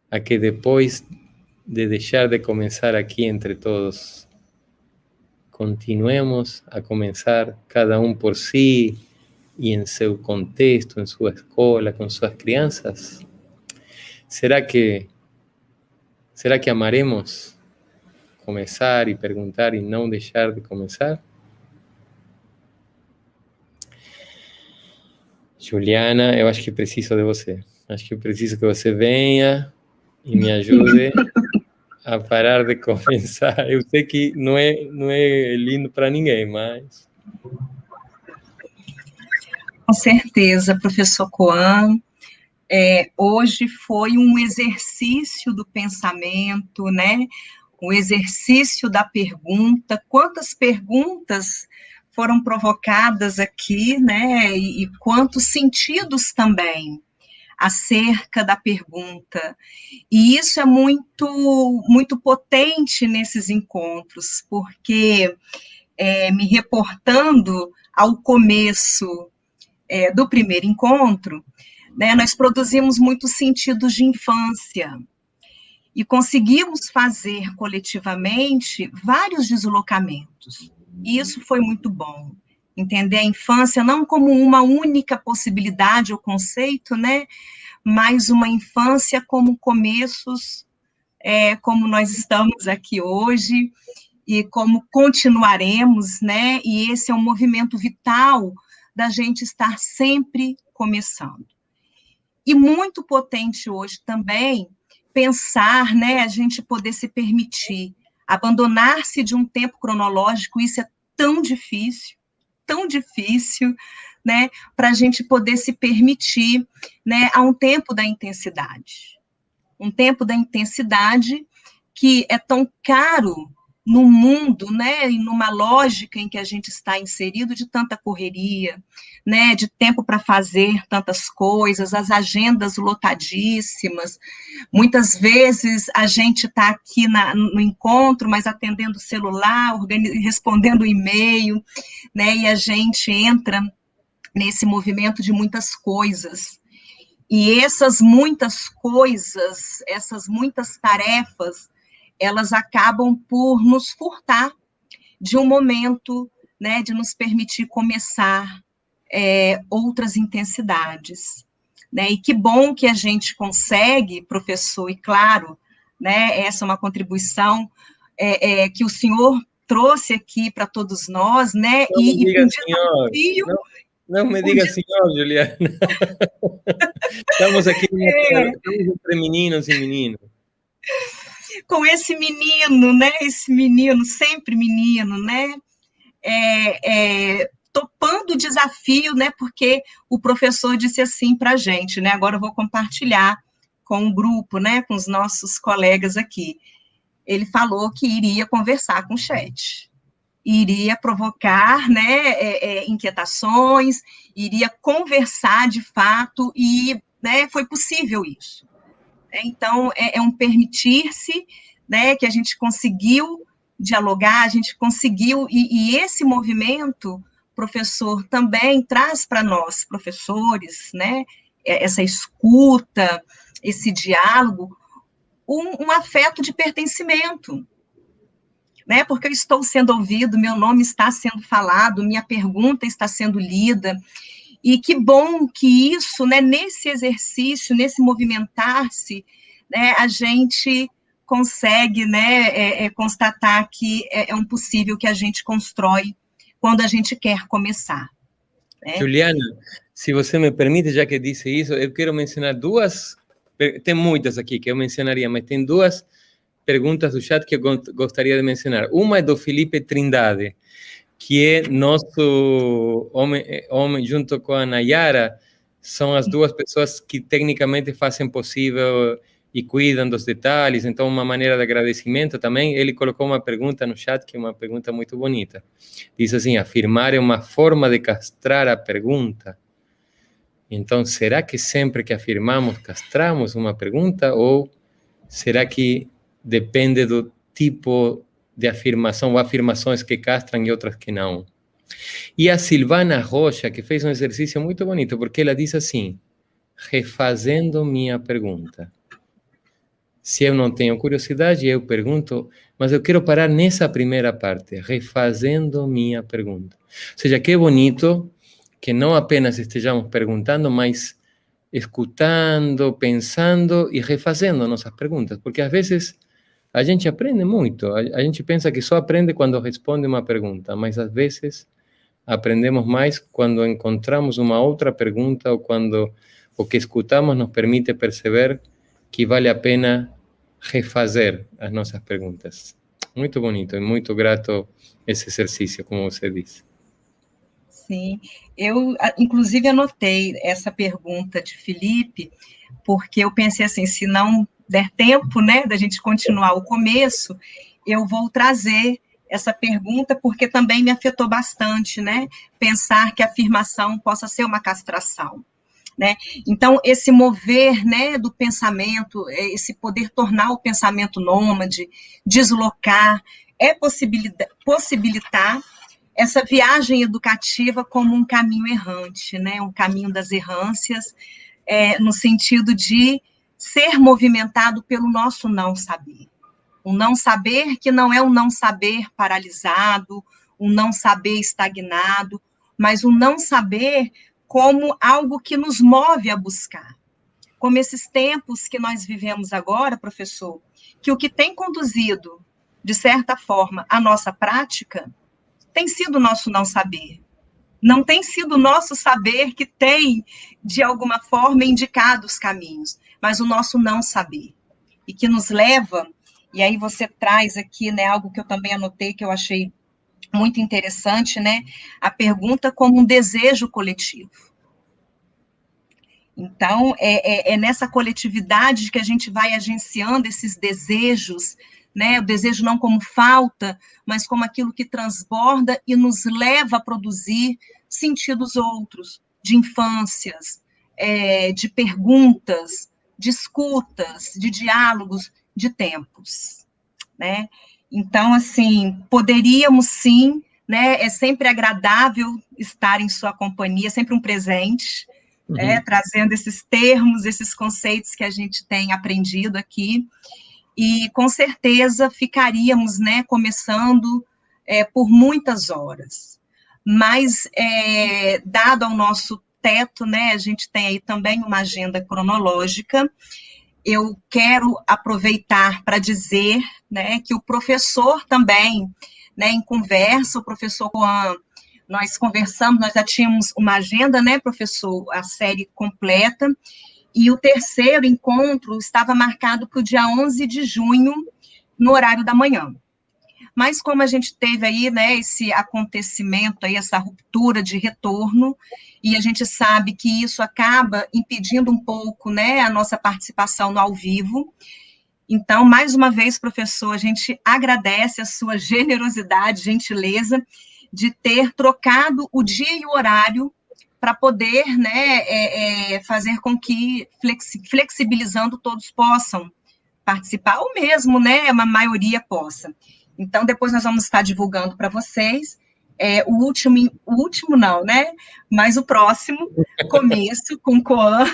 a que depois de deixar de começar aqui entre todos, continuemos a começar cada um por si e em seu contexto, em sua escola, com suas crianças? Será que amaremos começar e perguntar e não deixar de começar? Juliana, eu acho que preciso de você. Acho que eu preciso que você venha e me ajude a parar de começar. Eu sei que não é lindo para ninguém, mas... Com certeza, professor Coan. Hoje foi um exercício do pensamento, né? O exercício da pergunta. Quantas perguntas foram provocadas aqui, né? E quantos sentidos também acerca da pergunta. E isso é muito, muito potente nesses encontros, porque me reportando ao começo do primeiro encontro, né, nós produzimos muitos sentidos de infância e conseguimos fazer coletivamente vários deslocamentos. E isso foi muito bom. Entender a infância não como uma única possibilidade ou conceito, né, mas uma infância como começos, como nós estamos aqui hoje e como continuaremos, né, e esse é um movimento vital da gente estar sempre começando. E muito potente hoje também pensar, né, a gente poder se permitir abandonar-se de um tempo cronológico, isso é tão difícil, né, para a gente poder se permitir, né, a um tempo da intensidade. Um tempo da intensidade que é tão caro no mundo, né, e numa lógica em que a gente está inserido de tanta correria, né, de tempo para fazer tantas coisas, as agendas lotadíssimas, muitas vezes a gente está aqui no encontro, mas atendendo o celular, respondendo o e-mail, né, e a gente entra nesse movimento de muitas coisas. E essas muitas coisas, essas muitas tarefas, elas acabam por nos furtar de um momento, né, de nos permitir começar outras intensidades. Né? E que bom que a gente consegue, professor, e claro, né, essa é uma contribuição que o senhor trouxe aqui para todos nós, né, Não me diga um senhor, desafio... não me diga senhor, Juliana. Estamos aqui estamos entre meninos e meninas. Com esse menino, né, esse menino, sempre menino, né, topando o desafio, né, porque o professor disse assim para a gente, né, agora eu vou compartilhar com o grupo, né, com os nossos colegas aqui. Ele falou que iria conversar com o chat, iria provocar, né, inquietações, iria conversar de fato, e, né, foi possível isso. Então, é um permitir-se, né, que a gente conseguiu dialogar, a gente conseguiu, e esse movimento, professor, também traz para nós, professores, né, essa escuta, esse diálogo, um afeto de pertencimento, né, porque eu estou sendo ouvido, meu nome está sendo falado, minha pergunta está sendo lida, e que bom que isso, né, nesse exercício, nesse movimentar-se, né, a gente consegue, né, constatar que é um possível que a gente constrói quando a gente quer começar. Né? Juliana, se você me permite, já que disse isso, eu quero mencionar duas, tem muitas aqui que eu mencionaria, mas tem duas perguntas do chat que eu gostaria de mencionar. Uma é do Felipe Trindade, que é nosso homem junto com a Nayara, são as duas pessoas que tecnicamente fazem possível e cuidam dos detalhes, então uma maneira de agradecimento também. Ele colocou uma pergunta no chat, que é uma pergunta muito bonita. Diz assim, afirmar é uma forma de castrar a pergunta. Então, será que sempre que afirmamos, castramos uma pergunta, ou será que depende do tipo de afirmação, ou afirmações que castram e outras que não? E a Silvana Rocha, que fez um exercício muito bonito, porque ela diz assim, refazendo minha pergunta. Se eu não tenho curiosidade, eu pergunto, mas eu quero parar nessa primeira parte, refazendo minha pergunta. Ou seja, que bonito que não apenas estejamos perguntando, mas escutando, pensando e refazendo nossas perguntas, porque às vezes a gente aprende muito, a gente pensa que só aprende quando responde uma pergunta, mas às vezes aprendemos mais quando encontramos uma outra pergunta ou quando o que escutamos nos permite perceber que vale a pena refazer as nossas perguntas. Muito bonito e muito grato esse exercício, como você disse. Sim, eu, inclusive, anotei essa pergunta de Felipe, porque eu pensei assim, se não der tempo, né, da gente continuar o começo, eu vou trazer essa pergunta, porque também me afetou bastante, né, pensar que a afirmação possa ser uma castração. Né? Então, esse mover, né, do pensamento, esse poder tornar o pensamento nômade, deslocar, possibilitar essa viagem educativa como um caminho errante, né, um caminho das errâncias, no sentido de ser movimentado pelo nosso não saber. Um não saber que não é um não saber paralisado, um não saber estagnado, mas um não saber como algo que nos move a buscar. Como esses tempos que nós vivemos agora, professor, que o que tem conduzido, de certa forma, a nossa prática, tem sido o nosso não saber. Não tem sido o nosso saber que tem, de alguma forma, indicado os caminhos, mas o nosso não saber. E que nos leva, e aí você traz aqui, né, algo que eu também anotei, que eu achei muito interessante, né, a pergunta como um desejo coletivo. Então, é nessa coletividade que a gente vai agenciando esses desejos, né? O desejo não como falta, mas como aquilo que transborda e nos leva a produzir sentidos outros, de infâncias, de perguntas, de escutas, de diálogos, de tempos, né? Então, assim, poderíamos sim, né? É sempre agradável estar em sua companhia, é sempre um presente, trazendo esses termos, esses conceitos que a gente tem aprendido aqui, e com certeza ficaríamos, né, começando por muitas horas, mas dado ao nosso teto, né, a gente tem aí também uma agenda cronológica. Eu quero aproveitar para dizer, né, que o professor também, né, em conversa, o professor Juan, nós conversamos, nós já tínhamos uma agenda, né, professor, a série completa, e o terceiro encontro estava marcado para o dia 11 de junho, no horário da manhã. Mas como a gente teve aí, né, esse acontecimento aí, essa ruptura de retorno, e a gente sabe que isso acaba impedindo um pouco, né, a nossa participação no ao vivo. Então, mais uma vez, professor, a gente agradece a sua generosidade, gentileza, de ter trocado o dia e o horário para poder, né, fazer com que, flexibilizando, todos possam participar, ou mesmo, né, uma maioria possa. Então, depois nós vamos estar divulgando para vocês o último não, né, mas o próximo começo com Coan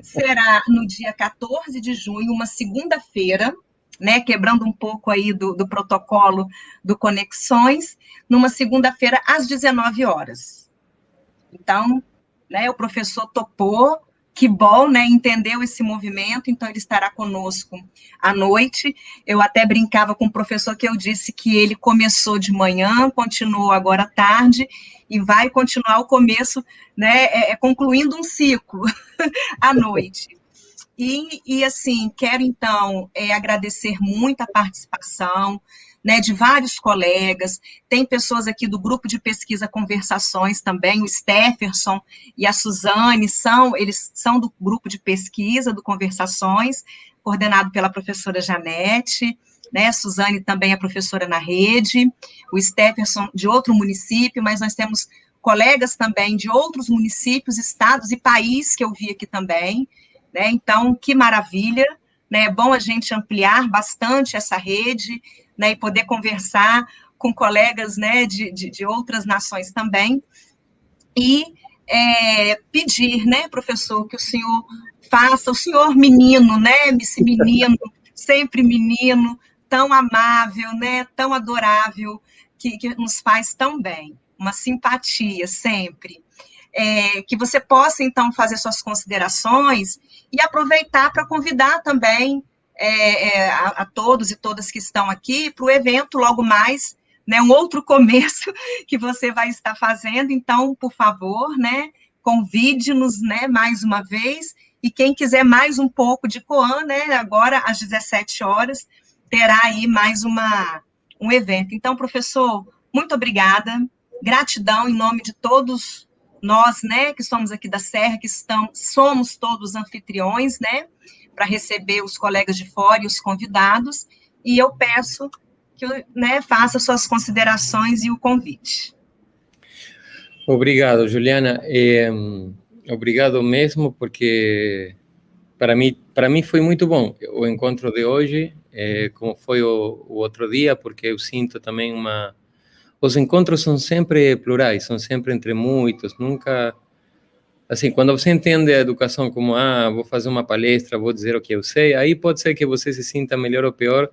será no dia 14 de junho, uma segunda-feira, né, quebrando um pouco aí do protocolo do Conexões, numa segunda-feira às 19 horas. Então, né, o professor topou, que bom, né, entendeu esse movimento, então ele estará conosco à noite. Eu até brincava com o professor que eu disse que ele começou de manhã, continuou agora à tarde, e vai continuar o começo, né, concluindo um ciclo à noite. E assim, quero então agradecer muito a participação, né, de vários colegas, tem pessoas aqui do grupo de pesquisa Conversações também, o Stefferson e a Suzane, eles são do grupo de pesquisa do Conversações, coordenado pela professora Janete, né, a Suzane também é professora na rede, o Stefferson de outro município, mas nós temos colegas também de outros municípios, estados e país que eu vi aqui também, né, então, que maravilha, né, é bom a gente ampliar bastante essa rede, né, e poder conversar com colegas, né, de outras nações também, e pedir, né, professor, que o senhor faça, o senhor menino, né, esse menino, sempre menino, tão amável, né, tão adorável, que nos faz tão bem, uma simpatia sempre, que você possa, então, fazer suas considerações e aproveitar para convidar também a todos e todas que estão aqui para o evento logo mais, né, um outro começo que você vai estar fazendo, então, por favor, né, convide-nos, né, mais uma vez, e quem quiser mais um pouco de Coan, né, agora às 17 horas, terá aí mais um evento. Então, professor, muito obrigada, gratidão em nome de todos nós, né, que somos aqui da Serra, que somos todos anfitriões, né, para receber os colegas de fora e os convidados, e eu peço que, né, faça suas considerações e o convite. Obrigado, Juliana. Obrigado mesmo, porque para mim foi muito bom o encontro de hoje, como foi o outro dia, porque eu sinto também os encontros são sempre plurais, são sempre entre muitos, nunca... Assim, quando você entende a educação como, vou fazer uma palestra, vou dizer o que eu sei, aí pode ser que você se sinta melhor ou pior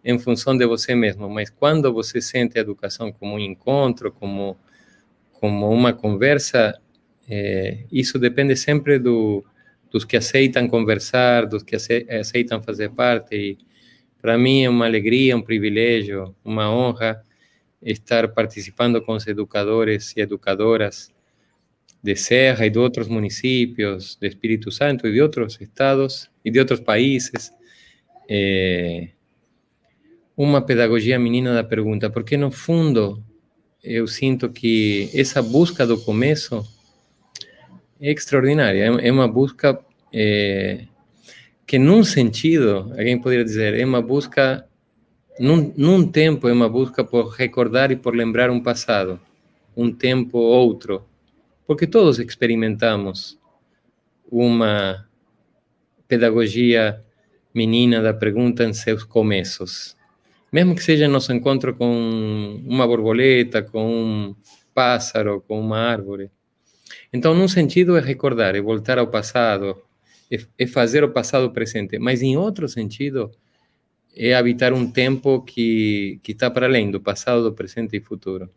em função de você mesmo, mas quando você sente a educação como um encontro, como uma conversa, isso depende sempre dos que aceitam conversar, dos que aceitam fazer parte, e para mim é uma alegria, um privilégio, uma honra estar participando com os educadores e educadoras de Serra e de outros municípios, de Espírito Santo e de outros estados e de outros países. Uma pedagogia menina da pergunta, porque no fundo eu sinto que essa busca do começo é extraordinária, é uma busca que num sentido, alguém poderia dizer, é uma busca num tempo é uma busca por recordar e por lembrar um passado, um tempo outro, porque todos experimentamos uma pedagogia menina da pergunta em seus começos. Mesmo que seja nosso encontro com uma borboleta, com um pássaro, com uma árvore. Então, num sentido é recordar, é voltar ao passado, é fazer o passado presente. Mas em outro sentido, é habitar um tempo que está para além do passado, do presente e futuro.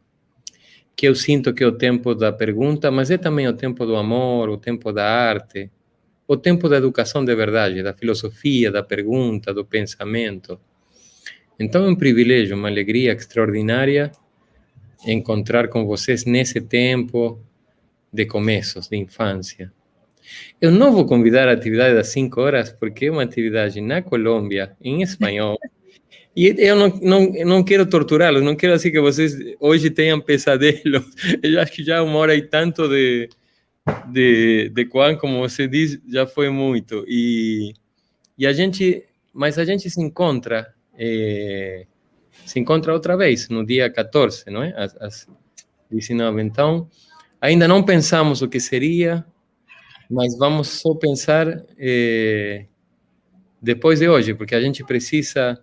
Que eu sinto que é o tempo da pergunta, mas é também o tempo do amor, o tempo da arte, o tempo da educação de verdade, da filosofia, da pergunta, do pensamento. Então é um privilégio, uma alegria extraordinária encontrar com vocês nesse tempo de começos, de infância. Eu não vou convidar a atividade das 5 horas, porque é uma atividade na Colômbia, em espanhol, e eu não quero torturá-los, não quero assim que vocês hoje tenham pesadelos. Eu acho que já 1 hora e tanto de Juan, como você diz, já foi muito. Mas a gente se encontra outra vez, no dia 14, não é? Às 19. Então, ainda não pensamos o que seria, mas vamos só pensar depois de hoje, porque a gente precisa...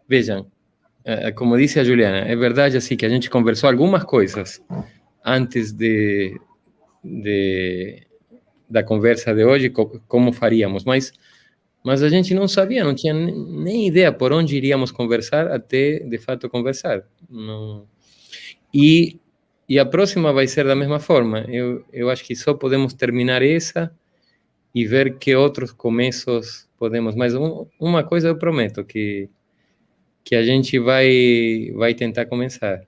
Vejam, como disse a Juliana, é verdade assim que a gente conversou algumas coisas antes da conversa de hoje, como faríamos, mas a gente não sabia, não tinha nem ideia por onde iríamos conversar até, de fato, conversar. Não. E a próxima vai ser da mesma forma. Eu acho que só podemos terminar essa e ver que outros começos podemos. Mas uma coisa eu prometo, que a gente vai tentar começar,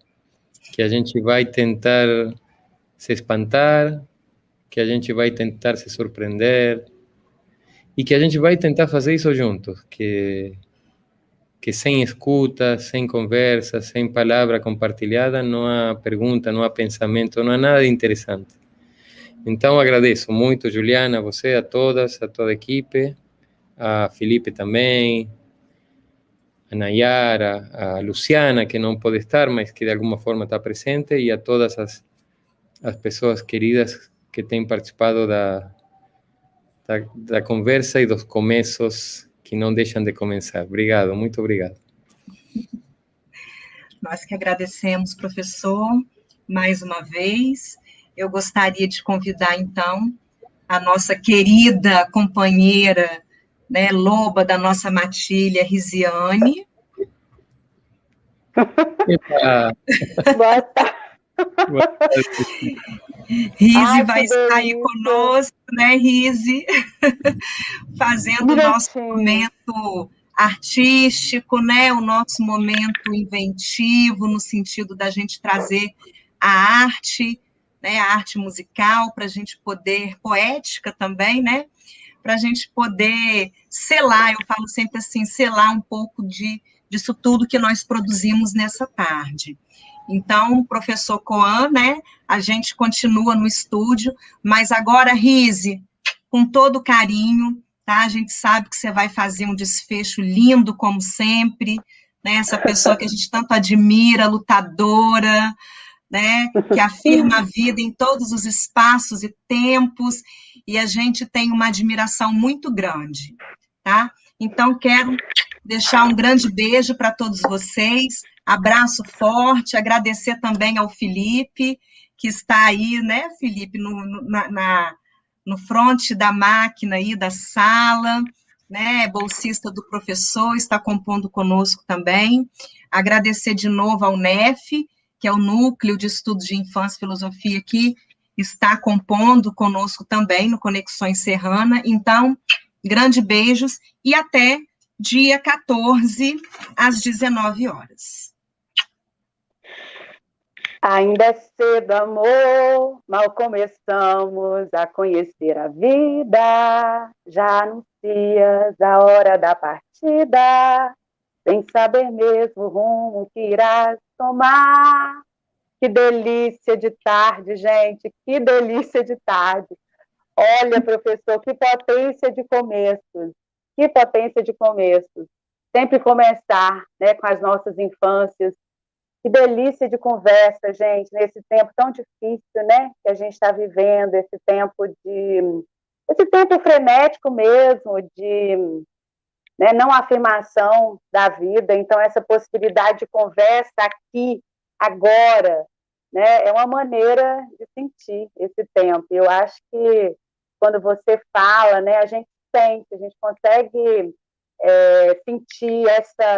que a gente vai tentar se espantar, que a gente vai tentar se surpreender e que a gente vai tentar fazer isso juntos, que sem escuta, sem conversa, sem palavra compartilhada, não há pergunta, não há pensamento, não há nada de interessante. Então, agradeço muito, Juliana, a você, a todas, a toda a equipe, a Felipe também, a Nayara, a Luciana, que não pode estar, mas que de alguma forma está presente, e a todas as pessoas queridas que têm participado da conversa e dos começos que não deixam de começar. Obrigado, muito obrigado. Nós que agradecemos, professor, mais uma vez. Eu gostaria de convidar, então, a nossa querida companheira, né, loba da nossa matilha, Risiane. Boa tarde. Risi vai estar aí conosco, né, Risi? Fazendo o nosso momento artístico, né, o nosso momento inventivo, no sentido da gente trazer a arte, né, a arte musical, para a gente poder, poética também, né, para a gente poder selar, eu falo sempre assim, selar um pouco disso tudo que nós produzimos nessa tarde. Então, professor Coan, né, a gente continua no estúdio, mas agora, Risi, com todo carinho, tá? A gente sabe que você vai fazer um desfecho lindo, como sempre, né? Essa pessoa que a gente tanto admira, lutadora, né? Que afirma a vida em todos os espaços e tempos, e a gente tem uma admiração muito grande, tá? Então, quero deixar um grande beijo para todos vocês, abraço forte, agradecer também ao Felipe, que está aí, né, Felipe, no front da máquina aí, da sala, né, bolsista do professor, está compondo conosco também. Agradecer de novo ao NEF, que é o Núcleo de Estudos de Infância e Filosofia, que está compondo conosco também no Conexões Serrana. Então, grandes beijos e até dia 14, às 19 horas. Ainda é cedo, amor, mal começamos a conhecer a vida. Já anuncias a hora da partida, sem saber mesmo o rumo que irás tomar. Que delícia de tarde, gente, que delícia de tarde. Olha, professor, que potência de começos, que potência de começos. sempre começar, né, com as nossas infâncias. Que delícia de conversa, gente, nesse tempo tão difícil, né, que a gente está vivendo, esse tempo frenético mesmo, de, né, não afirmação da vida. Então, essa possibilidade de conversa aqui, agora, né, é uma maneira de sentir esse tempo. Eu acho que quando você fala, né, a gente sente, a gente consegue sentir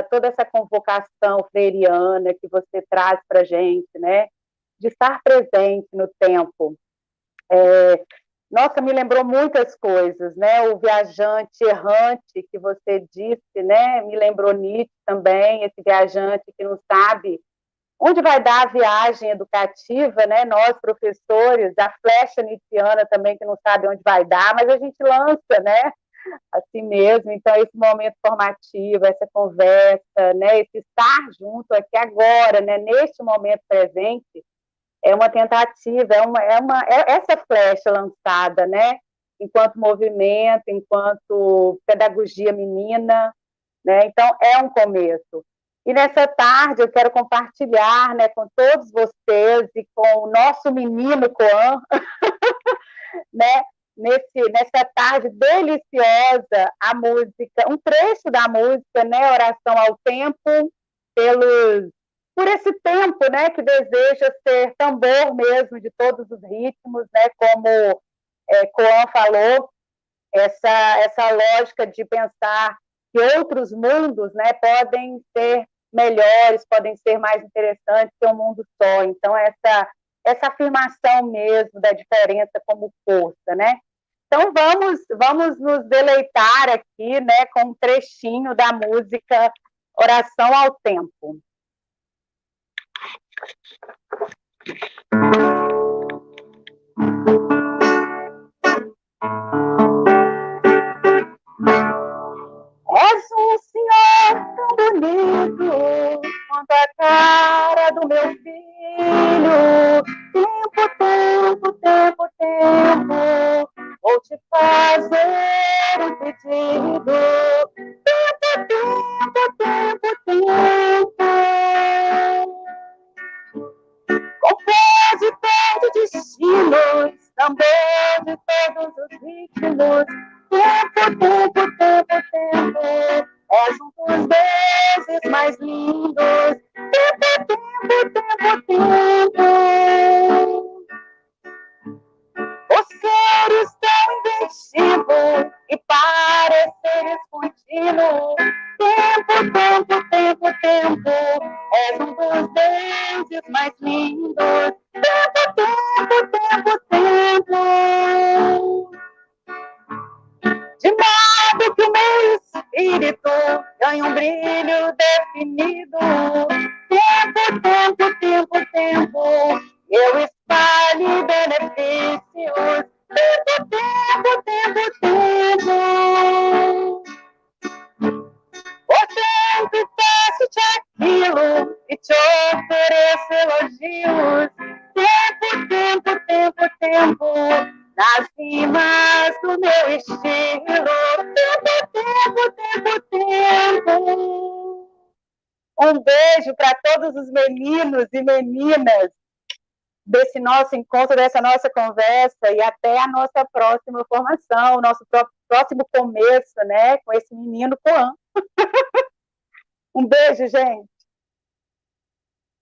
toda essa convocação freiriana que você traz para a gente, né, de estar presente no tempo. Nossa, me lembrou muitas coisas, né? O viajante errante que você disse, né? Me lembrou Nietzsche também, esse viajante que não sabe onde vai dar a viagem educativa, né? Nós, professores, a flecha nietzschiana também, que não sabe onde vai dar, mas a gente lança, né? Assim mesmo. Então, esse momento formativo, essa conversa, né? Esse estar junto aqui agora, né? Neste momento presente, é uma tentativa, essa flecha lançada, né? Enquanto movimento, enquanto pedagogia menina, né? Então, é um começo. E nessa tarde eu quero compartilhar, né, com todos vocês e com o nosso menino Coan, né, nessa tarde deliciosa, a música, um trecho da música, né, Oração ao Tempo, por esse tempo, né, que deseja ser tambor mesmo de todos os ritmos, né, como Coan falou, essa lógica de pensar que outros mundos, né, podem ser melhores, podem ser mais interessantes que um mundo só. Então, essa afirmação mesmo da diferença como força, né? Então, vamos nos deleitar aqui, né, com um trechinho da música Oração ao Tempo. És um senhor tão bonito quanto a cara do meu filho. Tempo, vou te fazer um pedido. Tempo. Compôs de todo destinos, também de todos os ritmos. Tempo, és um dos deuses mais lindos. Tempo. Os seres tão inventivos e pareceres contínuos. Tempo, és um dos deuses mais lindos. Tempo. De modo que o meu espírito ganhe um brilho definido. Tempo, eu espalhe benefícios. Tempo. Portanto, faço-te aquilo e te ofereço elogios. Tempo, nas rimas do meu estilo. Tempo. Um beijo para todos os meninos e meninas desse nosso encontro, dessa nossa conversa, e até a nossa próxima formação, nosso próximo começo, né, com esse menino Coan. Um beijo, gente.